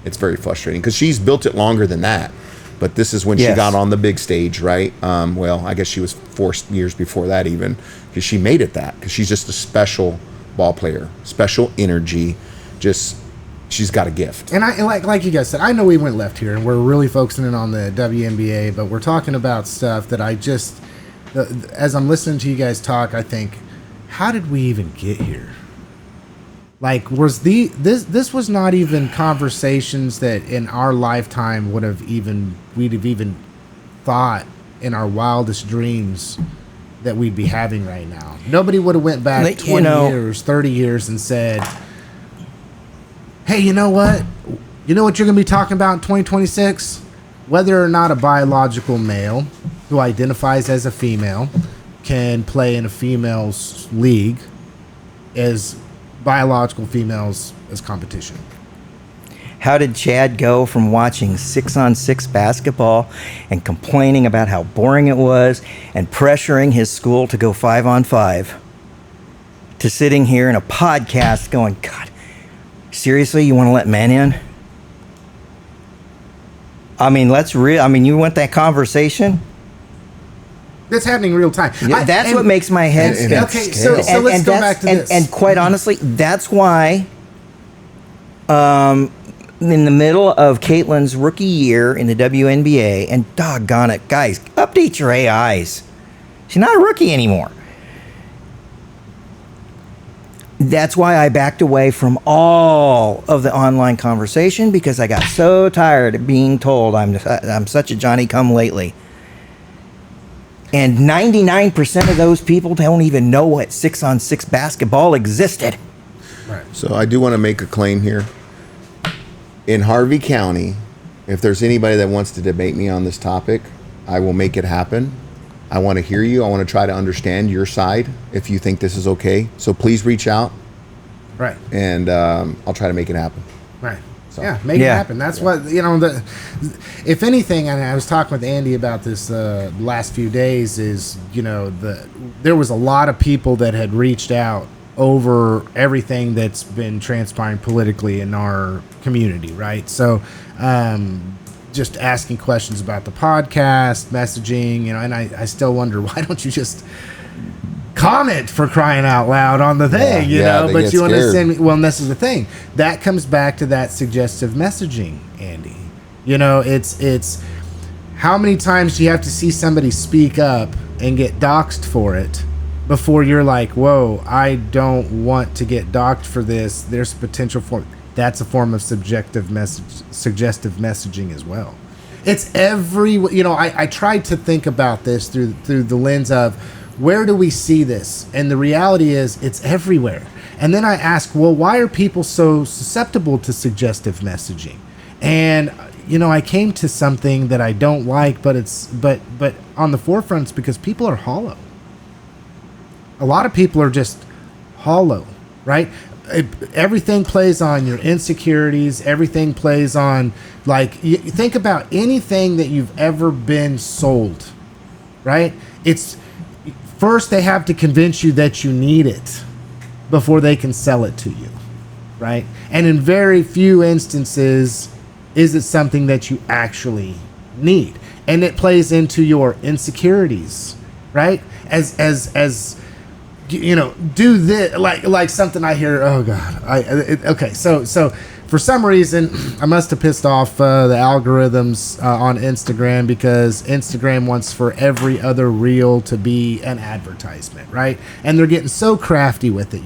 It's very frustrating because she's built it longer than that. But this is when she Yes. got on the big stage, right? Well, I guess she was 4 years before that even, because she made it that, because she's just a special ball player, special energy, just she's got a gift. And like you guys said, I know we went left here, and we're really focusing in on the WNBA, but we're talking about stuff that I just, as I'm listening to you guys talk, I think, how did we even get here? Like, this was not even conversations that in our lifetime we'd have even thought in our wildest dreams that we'd be having right now. Nobody would have went back Like, 20 years, 30 years and said, hey, you know what? You know what you're going to be talking about in 2026? Whether or not a biological male who identifies as a female can play in a female's league as biological females as competition. How did Chad go from watching 6-on-6 basketball and complaining about how boring it was and pressuring his school to go 5-on-5 to sitting here in a podcast going, God, seriously, you want to let men in? I mean, you want that conversation? That's happening real time. Yeah, that's what makes my head spin. Okay, so let's go back to this. And quite honestly, that's why in the middle of Caitlin's rookie year in the WNBA, and doggone it, guys, update your AIs. She's not a rookie anymore. That's why I backed away from all of the online conversation, because I got so tired of being told I'm such a Johnny-come-lately. And 99% of those people don't even know what 6-on-6 basketball existed. Right. So I do want to make a claim here. In Harvey County, if there's anybody that wants to debate me on this topic, I will make it happen. I want to hear you. I want to try to understand your side if you think this is okay. So please reach out. Right. And I'll try to make it happen. Right. So. Yeah, make it happen. That's what, if anything, and I was talking with Andy about this last few days, is, there was a lot of people that had reached out over everything that's been transpiring politically in our community, right? So, just asking questions about the podcast, messaging, and I still wonder, why don't you just comment, for crying out loud, on the thing, but you want to send me. Well, and this is the thing that comes back to that suggestive messaging, Andy. It's how many times do you have to see somebody speak up and get doxxed for it before you're like, whoa, I don't want to get doxxed for this. There's potential for that's a form of suggestive messaging as well. It's I tried to think about this through the lens of, where do we see this? And the reality is, it's everywhere. And then I ask, well, why are people so susceptible to suggestive messaging? And I came to something that I don't like, but on the forefront, it's because people are hollow. A lot of people are just hollow, right? Everything plays on your insecurities. Everything plays on, you think about anything that you've ever been sold, right? It's first they have to convince you that you need it before they can sell it to you, right? And in very few instances is it something that you actually need. And it plays into your insecurities, right? As do this, like something I hear, oh God. So for some reason, I must have pissed off the algorithms on Instagram, because Instagram wants for every other reel to be an advertisement, right? And they're getting so crafty with it.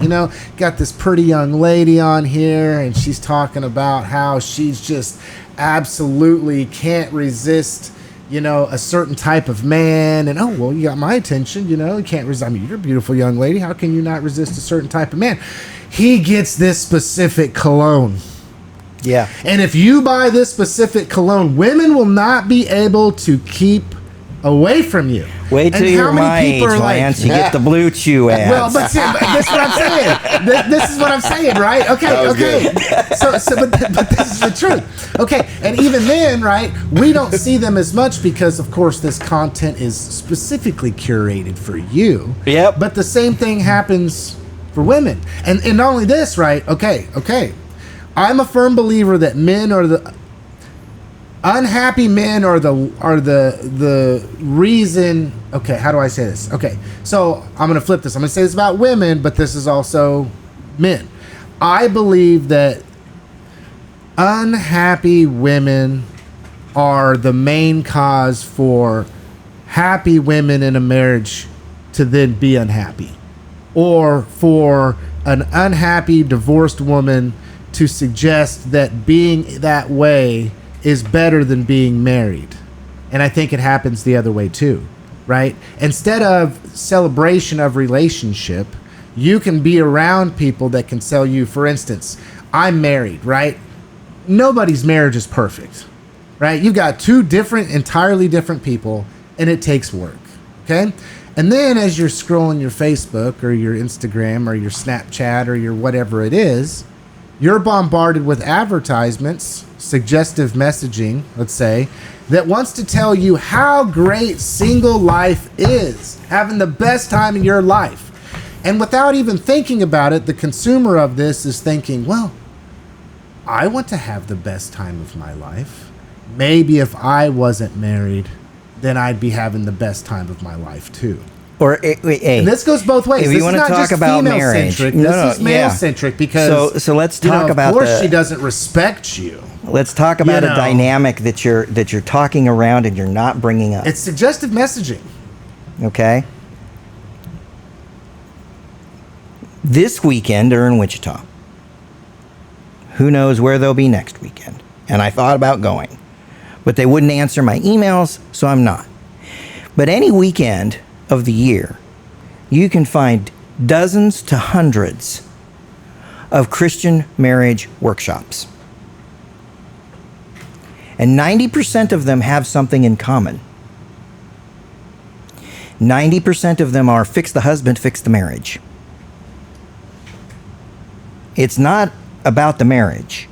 Got this pretty young lady on here, and she's talking about how she's just absolutely can't resist, a certain type of man. And, oh, well, you got my attention, you can't resist. I mean, you're a beautiful young lady. How can you not resist a certain type of man? He gets this specific cologne. Yeah. And if you buy this specific cologne, women will not be able to keep away from you. Wait till you're my age, Lance. You get the Blue Chew ads. Well, but this is what I'm saying. This is what I'm saying, right? Okay. But this is the truth. Okay, and even then, right, we don't see them as much because, of course, this content is specifically curated for you. Yep. But the same thing happens for women. And not only this, right? Okay. I'm a firm believer that unhappy men are the reason. Okay, how do I say this? Okay, so I'm going to flip this. I'm going to say this about women, but this is also men. I believe that unhappy women are the main cause for happy women in a marriage to then be unhappy, or for an unhappy divorced woman to suggest that being that way is better than being married. And I think it happens the other way too, right? Instead of celebration of relationship, you can be around people that can sell you. For instance, I'm married, right? Nobody's marriage is perfect, right? You've got two entirely different people, and it takes work, okay? And then as you're scrolling your Facebook or your Instagram or your Snapchat or your whatever it is, you're bombarded with advertisements, suggestive messaging, let's say, that wants to tell you how great single life is, having the best time in your life. And without even thinking about it, the consumer of this is thinking, well, I want to have the best time of my life. Maybe if I wasn't married, then I'd be having the best time of my life too. Or hey, and this goes both ways. If this you want is to not talk just about marriage, female-centric. This is male-centric because so let's talk about of course she doesn't respect you. Let's talk about a dynamic that you're talking around and you're not bringing up. It's suggestive messaging. Okay. This weekend they're in Wichita. Who knows where they'll be next weekend? And I thought about going, but they wouldn't answer my emails, so I'm not. But any weekend of the year, you can find dozens to hundreds of Christian marriage workshops. And 90% of them have something in common. 90% of them are fix the husband, fix the marriage. It's not about the marriage.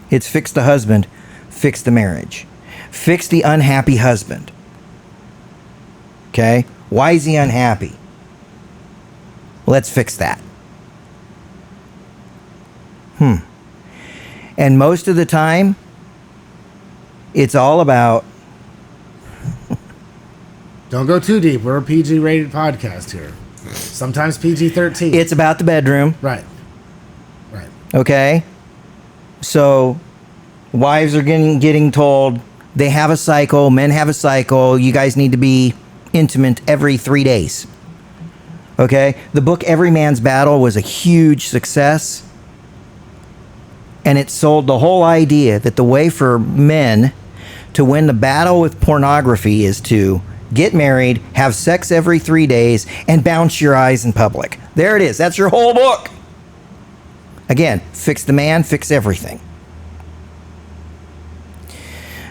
It's fix the husband, fix the marriage. Fix the unhappy husband. Okay? Why is he unhappy? Let's fix that. And most of the time, it's all about... Don't go too deep. We're a PG-rated podcast here. Sometimes PG-13. It's about the bedroom. Right. Okay? So, wives are getting told they have a cycle, men have a cycle, you guys need to be intimate every 3 days. Okay? The book Every Man's Battle was a huge success. And it sold the whole idea that the way for men to win the battle with pornography is to get married, have sex every 3 days, and bounce your eyes in public. There it is. That's your whole book. Again, fix the man, fix everything.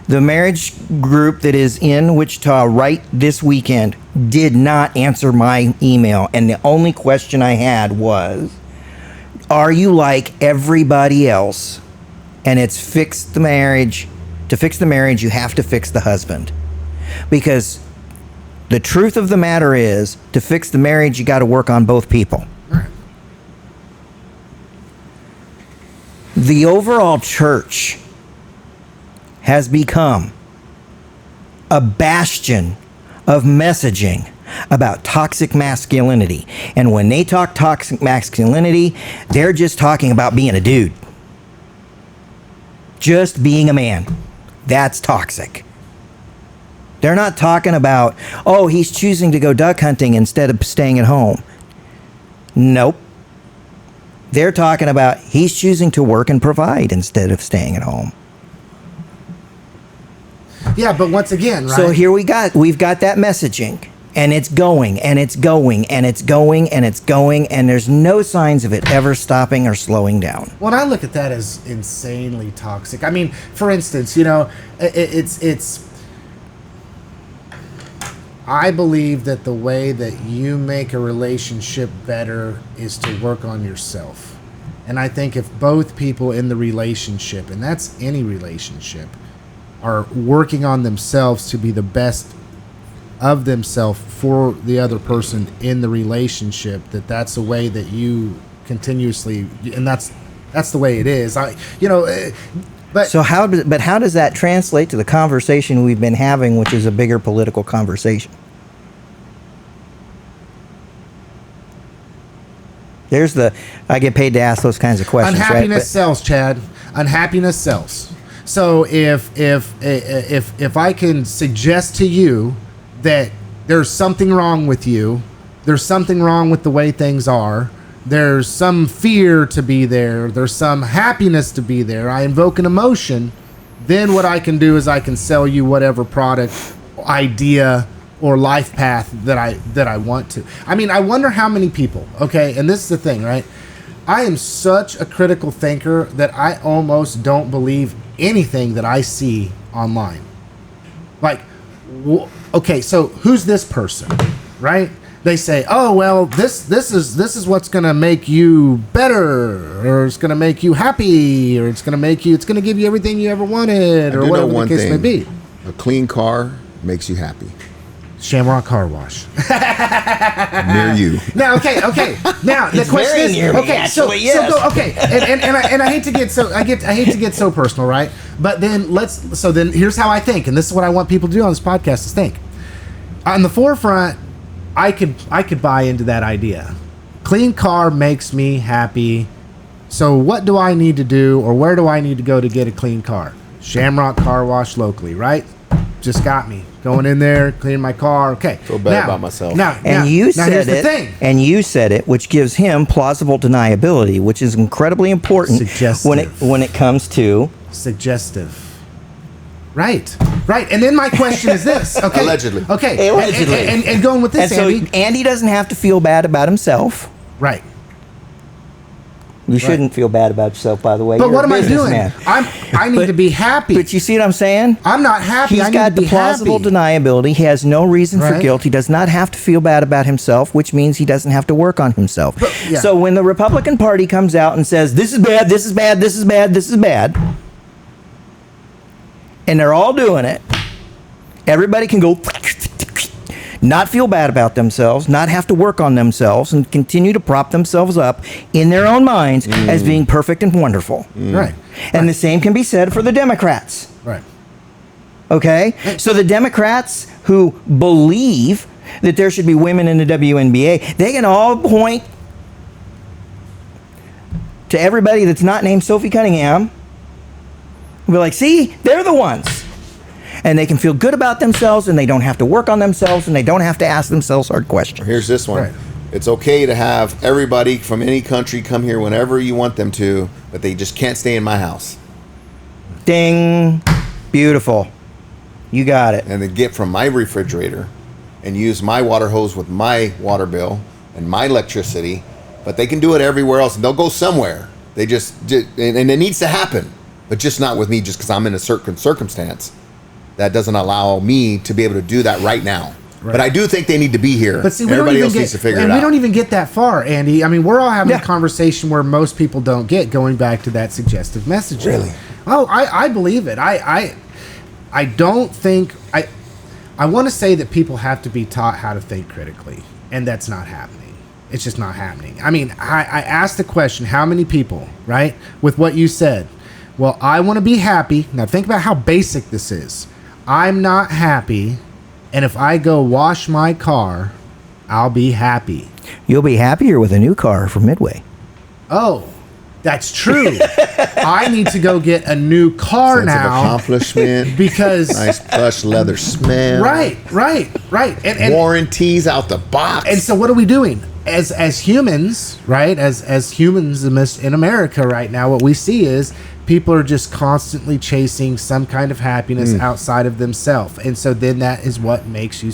The marriage group that is in Wichita right this weekend did not answer my email. And the only question I had was, are you like everybody else? And it's fix the marriage. To fix the marriage, you have to fix the husband. Because the truth of the matter is, to fix the marriage, you got to work on both people. The overall church has become a bastion of messaging about toxic masculinity. And when they talk toxic masculinity, they're just talking about being a dude. Just being a man. That's toxic. They're not talking about, oh, he's choosing to go duck hunting instead of staying at home. Nope. They're talking about he's choosing to work and provide instead of staying at home. Yeah, but once again, right? So here we've got that messaging, and it's going, and it's going, and it's going, and it's going, and there's no signs of it ever stopping or slowing down. Well, I look at that as insanely toxic. I mean, for instance, it's I believe that the way that you make a relationship better is to work on yourself. And I think if both people in the relationship, and that's any relationship, are working on themselves to be the best of themselves for the other person in the relationship, that's a way that you continuously, and that's the way it is. But so how does that translate to the conversation we've been having, which is a bigger political conversation? I get paid to ask those kinds of questions. Unhappiness right? sells, Chad. Unhappiness sells. So if I can suggest to you that there's something wrong with you, there's something wrong with the way things are, there's some fear to be there, there's some happiness to be there, I invoke an emotion, then what I can do is I can sell you whatever product, idea, or life path that I want to. I mean, I wonder how many people, okay, and this is the thing, right? I am such a critical thinker that I almost don't believe anything that I see online. Like, okay, so who's this person, right? They say, oh, well, this is what's going to make you better, or it's going to make you happy, or it's going to give you everything you ever wanted, or whatever the case may be. A clean car makes you happy. Shamrock Car Wash. Near you. Now, okay. Now the It's question very is, near me, okay, actually, yes. so go, okay, and I hate to get so I hate to get so personal, right? But then then here's how I think, and this is what I want people to do on this podcast is think. On the forefront, I could buy into that idea. Clean car makes me happy. So what do I need to do, or where do I need to go to get a clean car? Shamrock Car Wash locally, right? Just got me going in there, cleaning my car. Okay. Feel bad about myself. And you said here's the it, thing. and you said it, which gives him plausible deniability, which is incredibly important Suggestive. when it comes to Suggestive. Right. And then my question is this. Okay. Allegedly. Okay. Allegedly. And going with this, and so Andy. Andy doesn't have to feel bad about himself. Right. You shouldn't feel bad about yourself, by the way. But You're what a am I doing? businessman. I need to be happy. But you see what I'm saying? I'm not happy. I He's need got to be the plausible happy. deniability. He has no reason for Right. guilt. He does not have to feel bad about himself, which means he doesn't have to work on himself. yeah. So when the Republican Party comes out and says, this is bad, this is bad, this is bad, this is bad, and they're all doing it, everybody can go, not feel bad about themselves, not have to work on themselves, and continue to prop themselves up in their own minds as being perfect and wonderful. Right. And the same can be said for the Democrats. Right. Okay? So the Democrats who believe that there should be women in the WNBA, they can all point to everybody that's not named Sophie Cunningham and be like, see, they're the ones. And they can feel good about themselves, and they don't have to work on themselves, and they don't have to ask themselves hard questions. Here's this one. Right. It's okay to have everybody from any country come here whenever you want them to, but they just can't stay in my house. Ding. Beautiful. You got it. And they get from my refrigerator and use my water hose with my water bill and my electricity, but they can do it everywhere else, and they'll go somewhere. They just and it needs to happen, but just not with me, just because I'm in a certain circumstance that doesn't allow me to be able to do that right now. Right. But I do think they need to be here. But see, everybody else needs to figure it out. we don't even get that far, Andy. I mean, we're all having Yeah. a conversation where most people don't get, going back to that suggestive messaging. Really? Oh, I believe it. I don't think I want to say that people have to be taught how to think critically, and that's not happening. It's just not happening. I mean, I asked the question, how many people, right, with what you said? Well, I want to be happy. Now think about how basic this is. I'm not happy, and if I go wash my car, I'll be happy. You'll be happier with a new car from Midway. Oh, that's true. I need to go get a new car Sense of now accomplishment. because Nice plush leather smell. right. And Warranties out the box. and so what are we doing as humans, right? As humans in America right now, what we see is people are just constantly chasing some kind of happiness outside of themselves, and so then that is what makes you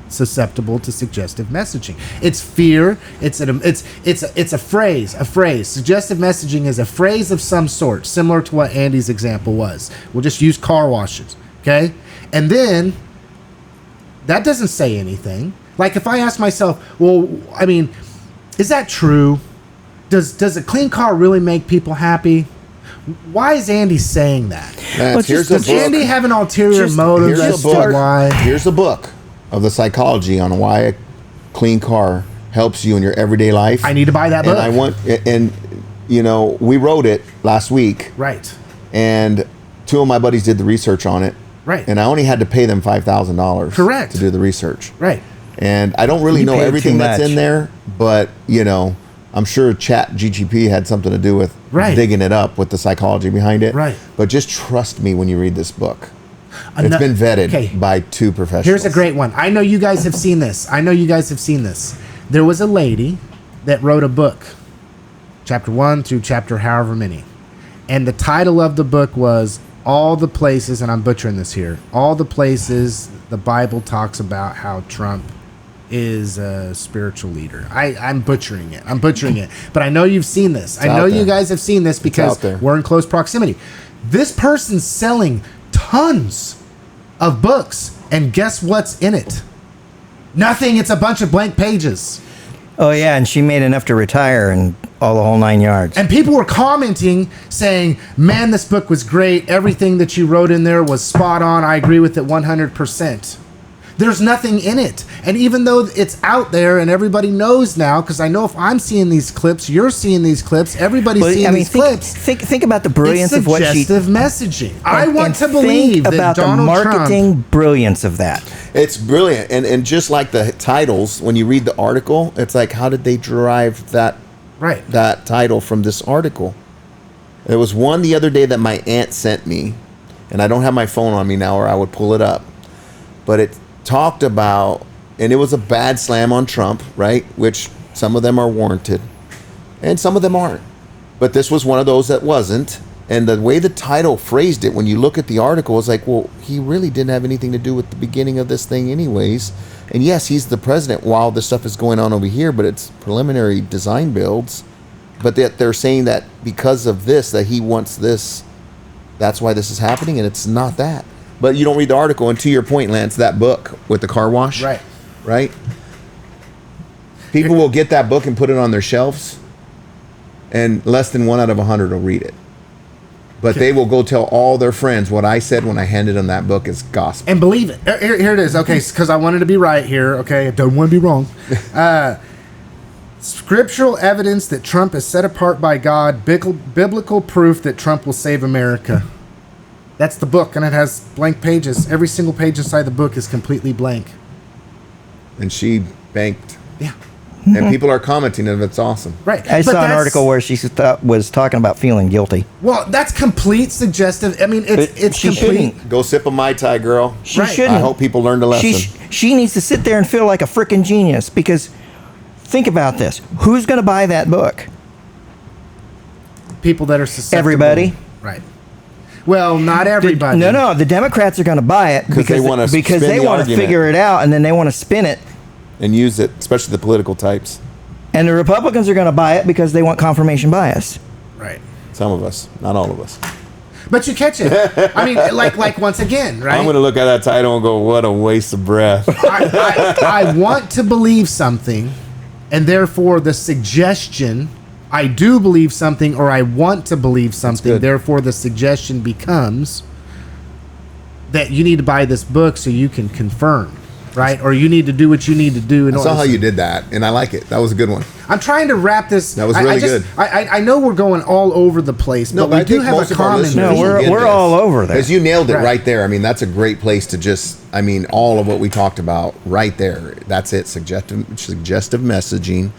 susceptible to suggestive messaging. It's fear. It's a phrase. Suggestive messaging is a phrase of some sort, similar to what Andy's example was. We'll just use car washes, okay? And then that doesn't say anything. Like if I ask myself, well, I mean, is that true? Does a clean car really make people happy? Why is Andy saying that? Here's a Does book. Andy have an ulterior motive Here's as a to book. why? Here's a book of the psychology on why a clean car helps you in your everyday life. I need to buy that book. And you know, we wrote it last week, Right. and two of my buddies did the research on it. Right. And I only had to pay them $5,000. Correct. To do the research. Right. And I don't really You know paid everything too that's much. in there, but you know, I'm sure Chat GTP had something to do with Right. digging it up with the psychology behind it. Right. But just trust me when you read this book. It's Ano- been vetted Okay. by two professionals. Here's a great one. I know you guys have seen this. There was a lady that wrote a book, chapter 1 through chapter however many. And the title of the book was All the Places, and I'm butchering this here, all the places the Bible talks about how Trump is a spiritual leader. I'm butchering it. But I know you've seen this. I know out there. you guys have seen this because out there. we're in close proximity. This person's selling tons of books, and guess what's in it? Nothing. It's a bunch of blank pages. Oh, yeah, and she made enough to retire and all the whole 9 yards. And people were commenting saying, man, this book was great. Everything that you wrote in there was spot on. I agree with it 100%. There's nothing in it. And even though it's out there and everybody knows now, because I know if I'm seeing these clips, you're seeing these clips, everybody's seeing these clips. Think about the brilliance of what she... Suggestive messaging. I want to believe that about Donald the marketing Trump, brilliance of that. It's brilliant. And just like the titles, when you read the article, it's like, how did they derive that title from this article? There was one the other day that my aunt sent me, and I don't have my phone on me now or I would pull it up. But it talked about, and it was a bad slam on Trump, right? Which some of them are warranted and some of them aren't. But this was one of those that wasn't. And the way the title phrased it, when you look at the article, is like, well, he really didn't have anything to do with the beginning of this thing anyways. And yes, he's the president while this stuff is going on over here, but it's preliminary design builds. But they're saying that because of this, that he wants this, that's why this is happening, and it's not that. But you don't read the article, and to your point, Lance, that book with the car wash, right? People will get that book and put it on their shelves, and less than 1 out of 100 will read it. But they will go tell all their friends what I said when I handed them that book is gospel. And believe it. Here it is. Okay, because I wanted to be right here. Okay, I don't want to be wrong. Scriptural evidence that Trump is set apart by God. Biblical proof that Trump will save America. That's the book, and it has blank pages. Every single page inside the book is completely blank. And she banked. Yeah. And people are commenting, and it's awesome. Right. I saw an article where she was talking about feeling guilty. Well, that's complete suggestive. I mean, it's she complete. shouldn't. Go sip a Mai Tai, girl. She shouldn't. I hope people learned a lesson. She needs to sit there and feel like a freaking genius, because think about this. Who's going to buy that book? People that are susceptible. Everybody. Right. Well, not everybody. No. The Democrats are going to buy it because they want to figure it out, and then they want to spin it and use it, especially the political types. And the Republicans are going to buy it because they want confirmation bias. Right. Some of us, not all of us. But you catch it. I mean, like once again, right? I'm going to look at that title and go, what a waste of breath. I want to believe something, and therefore the suggestion, I do believe something, or I want to believe something, therefore the suggestion becomes that you need to buy this book so you can confirm, right? Or you need to do what you need to do. I saw how you did that, and I like it. That was a good one. I'm trying to wrap this. That was really good. I know we're going all over the place, but we do have a common theme. No, we're all over there. Because you nailed it right there. I mean, that's a great place to just, I mean, all of what we talked about right there. That's it. Suggestive messaging.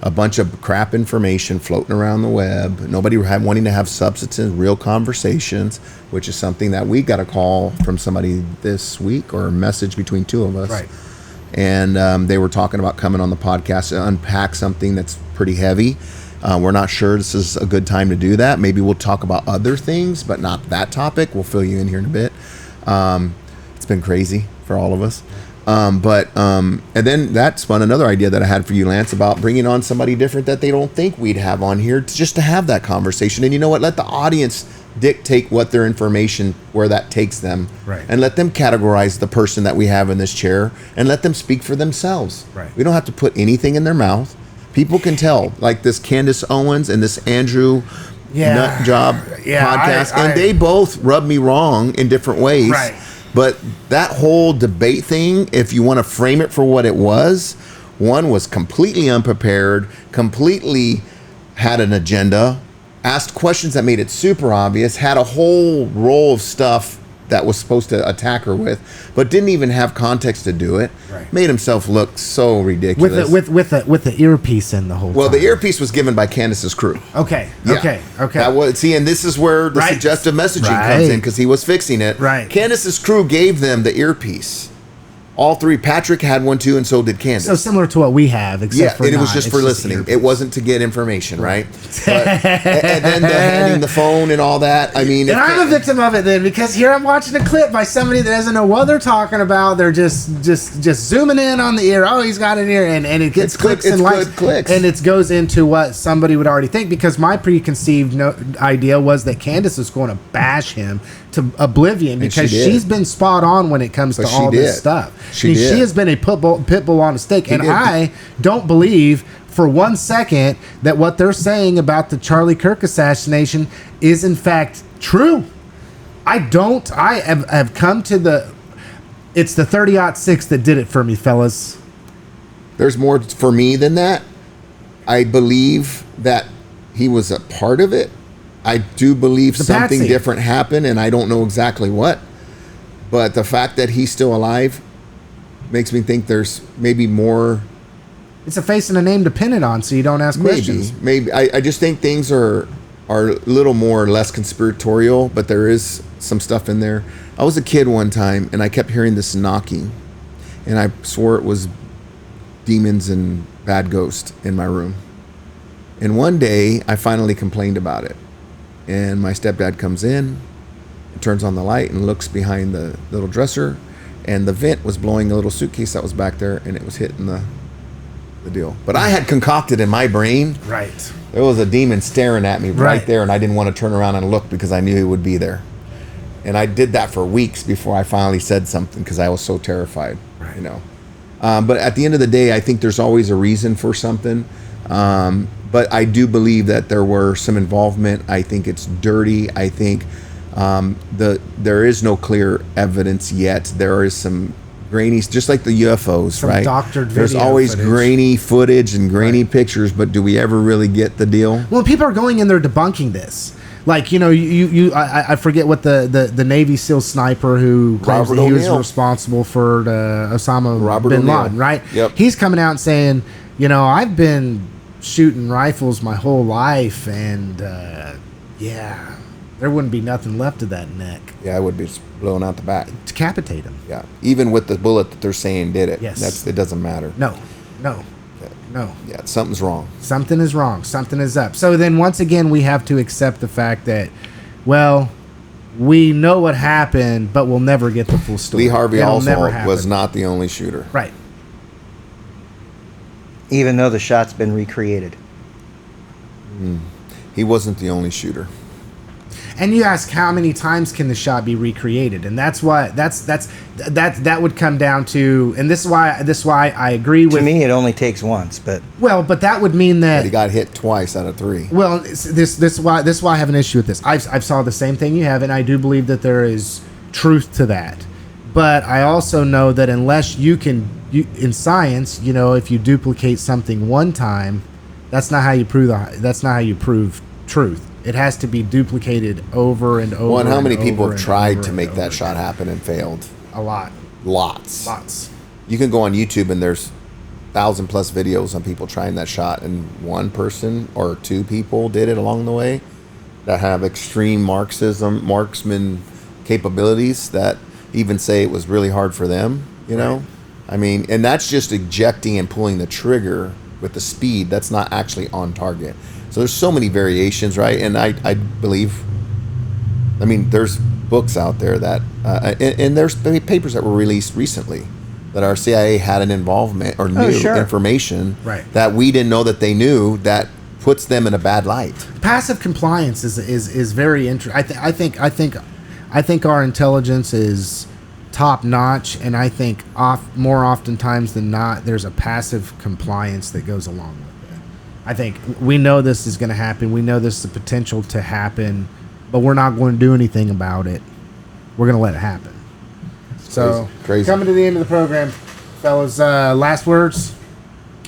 A bunch of crap information floating around the web. Nobody wanting to have substance in real conversations, which is something that we got a call from somebody this week, or a message between two of us. Right. And they were talking about coming on the podcast to unpack something that's pretty heavy. We're not sure this is a good time to do that. Maybe we'll talk about other things, but not that topic. We'll fill you in here in a bit. It's been crazy for all of us. And then that spun another idea that I had for you, Lance, about bringing on somebody different that they don't think we'd have on here, just to have that conversation. And you know what? Let the audience dictate what their information, where that takes them. Right. And let them categorize the person that we have in this chair, and let them speak for themselves. Right. We don't have to put anything in their mouth. People can tell, like this Candace Owens and this Andrew Nut Job podcast, and they both rub me wrong in different ways. Right. But that whole debate thing, if you want to frame it for what it was, one was completely unprepared, completely had an agenda, asked questions that made it super obvious, had a whole roll of stuff that was supposed to attack her with, but didn't even have context to do it. Right. Made himself look so ridiculous. With the earpiece in the whole time. Well, the earpiece was given by Candace's crew. Okay. That was, and this is where the suggestive messaging comes in, because he was fixing it. Right. Candace's crew gave them the earpiece. All three. Patrick had one too, and so did Candace. So similar to what we have, except for it was just for listening. It wasn't to get information, right? But, and then the handing the phone and all that. I mean, and I'm a victim of it then, because here I'm watching a clip by somebody that doesn't know what they're talking about. They're just zooming in on the ear. Oh, he's got an ear, and it gets clicks and likes, and it goes into what somebody would already think. Because my preconceived idea was that Candace was going to bash him to oblivion, because she's been spot on when it comes to all this stuff. She has been a pit bull on a stick, and I don't believe for 1 second that what they're saying about the Charlie Kirk assassination is in fact true. I have come to the It's the 30-06 that did it for me, fellas. There's more for me than that. I believe that he was a part of it. I do believe something Patsy. different happened, and I don't know exactly what. But the fact that he's still alive makes me think there's maybe more. It's a face and a name to pin it on, so you don't ask questions. Maybe. I just think things are a little more or less conspiratorial, but there is some stuff in there. I was a kid one time, and I kept hearing this knocking, and I swore it was demons and bad ghosts in my room. And one day, I finally complained about it. And my stepdad comes in, turns on the light, and looks behind the little dresser, and the vent was blowing a little suitcase that was back there, and it was hitting the deal. But I had concocted in my brain, Right. there was a demon staring at me right Right. there, and I didn't want to turn around and look because I knew he would be there. And I did that for weeks before I finally said something because I was so terrified, Right. you know. But at the end of the day, I think there's always a reason for something. But I do believe that there were some involvement. I think it's dirty. I think there is no clear evidence yet. There is some grainy, just like the UFOs, Some right? doctored There's video always footage. grainy footage and grainy pictures, but do we ever really get the deal? Well, people are going in there debunking this. Like, you know, I forget what the Navy SEAL sniper who claims Robert that he was O'Neill. responsible for Osama Robert bin O'Neill. Laden, right? Yep. He's coming out and saying, you know, I've been shooting rifles my whole life, and yeah, there wouldn't be nothing left of that neck. Yeah, I would be blown out the back. Decapitate him. Yeah, even with the bullet that they're saying did it. Yes. It doesn't matter. No. Yeah, something's wrong. Something is wrong. Something is up. So then once again, we have to accept the fact that, well, we know what happened, but we'll never get the full story. Lee Harvey It'll never Oswald happen. was not the only shooter. Right. Even though the shot's been recreated. He wasn't the only shooter. And you ask how many times can the shot be recreated, and that would come down to, and this is why I agree with. To me, it only takes once, but Well, but that would mean But that. he got hit twice out of 3. Well, this is why I have an issue with this. I've saw the same thing you have, and I do believe that there is truth to that. But I also know that unless in science, you know, if you duplicate something one time, that's not how you prove truth. It has to be duplicated over and over. Well, and how many and people over have and tried over to and make that over shot again. happen and failed? A lot. Lots. You can go on YouTube and there's 1,000+ videos on people trying that shot, and one person or 2 people did it along the way that have extreme marksman capabilities that even say it was really hard for them, you know? I mean, and that's just ejecting and pulling the trigger with the speed. That's not actually on target. So there's so many variations, right? And I believe, I mean, there's books out there that, and there's papers that were released recently that our CIA had an involvement or knew sure. information Right. that we didn't know that they knew, that puts them in a bad light. Passive compliance is very interesting. I think our intelligence is top notch, and I think more oftentimes than not, there's a passive compliance that goes along with it. I think we know this is going to happen. We know this is the potential to happen, but we're not going to do anything about it. We're going to let it happen. So, Crazy. coming to the end of the program, fellas, last words?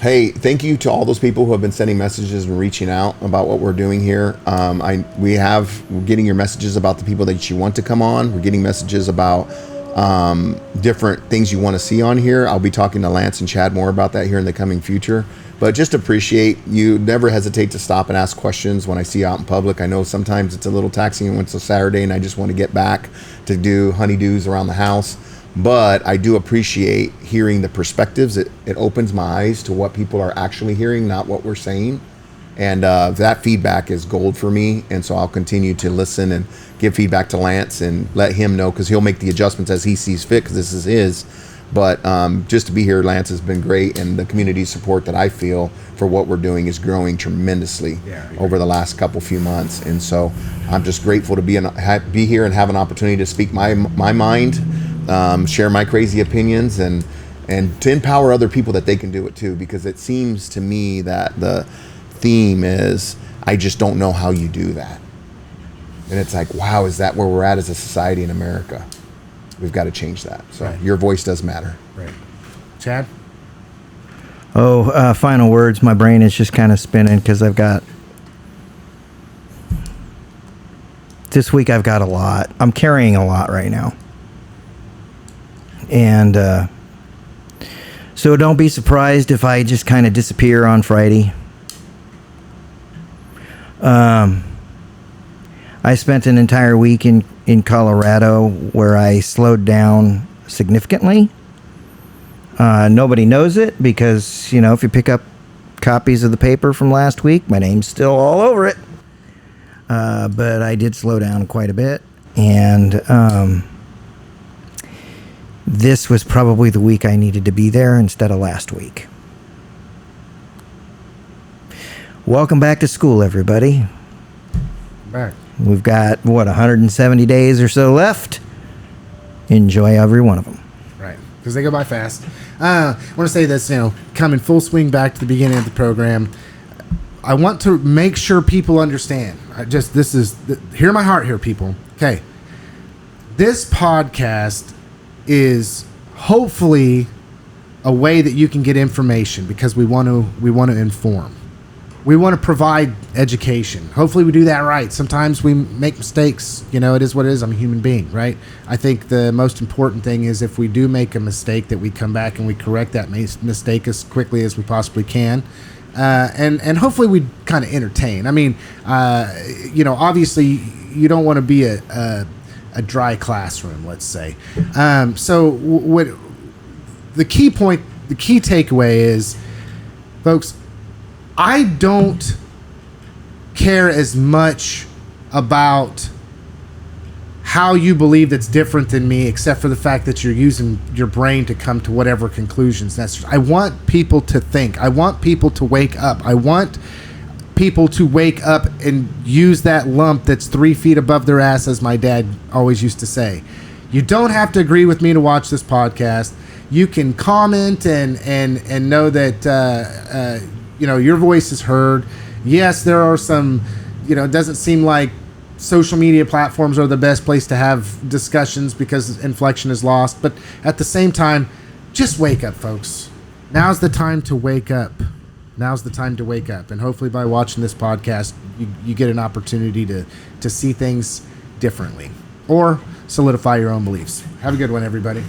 Hey, thank you to all those people who have been sending messages and reaching out about what we're doing here. We're getting your messages about the people that you want to come on. We're getting messages about different things you want to see on here. I'll be talking to Lance and Chad more about that here in the coming future. But just appreciate you. Never hesitate to stop and ask questions when I see you out in public. I know sometimes it's a little taxing when it's a Saturday and I just want to get back to do honeydews around the house. But I do appreciate hearing the perspectives. It opens my eyes to what people are actually hearing, not what we're saying. And that feedback is gold for me. And so I'll continue to listen and give feedback to Lance and let him know, because he'll make the adjustments as he sees fit, because this is his. But just to be here, Lance, has been great. And the community support that I feel for what we're doing is growing tremendously over the last few months. And so I'm just grateful to be here and have an opportunity to speak my mind, share my crazy opinions, and to empower other people that they can do it too. Because it seems to me that the theme is, I just don't know how you do that. And it's like, wow, is that where we're at as a society in America? We've got to change that. So Right. your voice does matter. Right. Chad? Final words. My brain is just kind of spinning because this week I've got a lot. I'm carrying a lot right now. And so don't be surprised if I just kind of disappear on Friday. I spent an entire week in Colorado where I slowed down significantly. Nobody knows it because, if you pick up copies of the paper from last week, my name's still all over it. But I did slow down quite a bit. And this was probably the week I needed to be there instead of last week. Welcome back to school, everybody. Back. We've got, 170 days or so left. Enjoy every one of them. Right. Because they go by fast. I want to say this, coming full swing back to the beginning of the program. I want to make sure people understand. Hear my heart here, people. Okay. This podcast is hopefully a way that you can get information because we want to inform. We want to provide education. Hopefully we do that right. Sometimes we make mistakes. It is what it is. I'm a human being, right? I think the most important thing is if we do make a mistake that we come back and we correct that mistake as quickly as we possibly can. And hopefully we kind of entertain. I mean, obviously you don't want to be a dry classroom, let's say. So what the key takeaway is, folks, I don't care as much about how you believe that's different than me, except for the fact that you're using your brain to come to whatever conclusions necessary. I want people to think. I want people to wake up. I want people to wake up and use that lump that's 3 feet above their ass, as my dad always used to say. You don't have to agree with me to watch this podcast. You can comment and know that your voice is heard. Yes, there are some, it doesn't seem like social media platforms are the best place to have discussions because inflection is lost. But at the same time, just wake up, folks. Now's the time to wake up. Now's the time to wake up. And hopefully by watching this podcast, you get an opportunity to see things differently or solidify your own beliefs. Have a good one, everybody.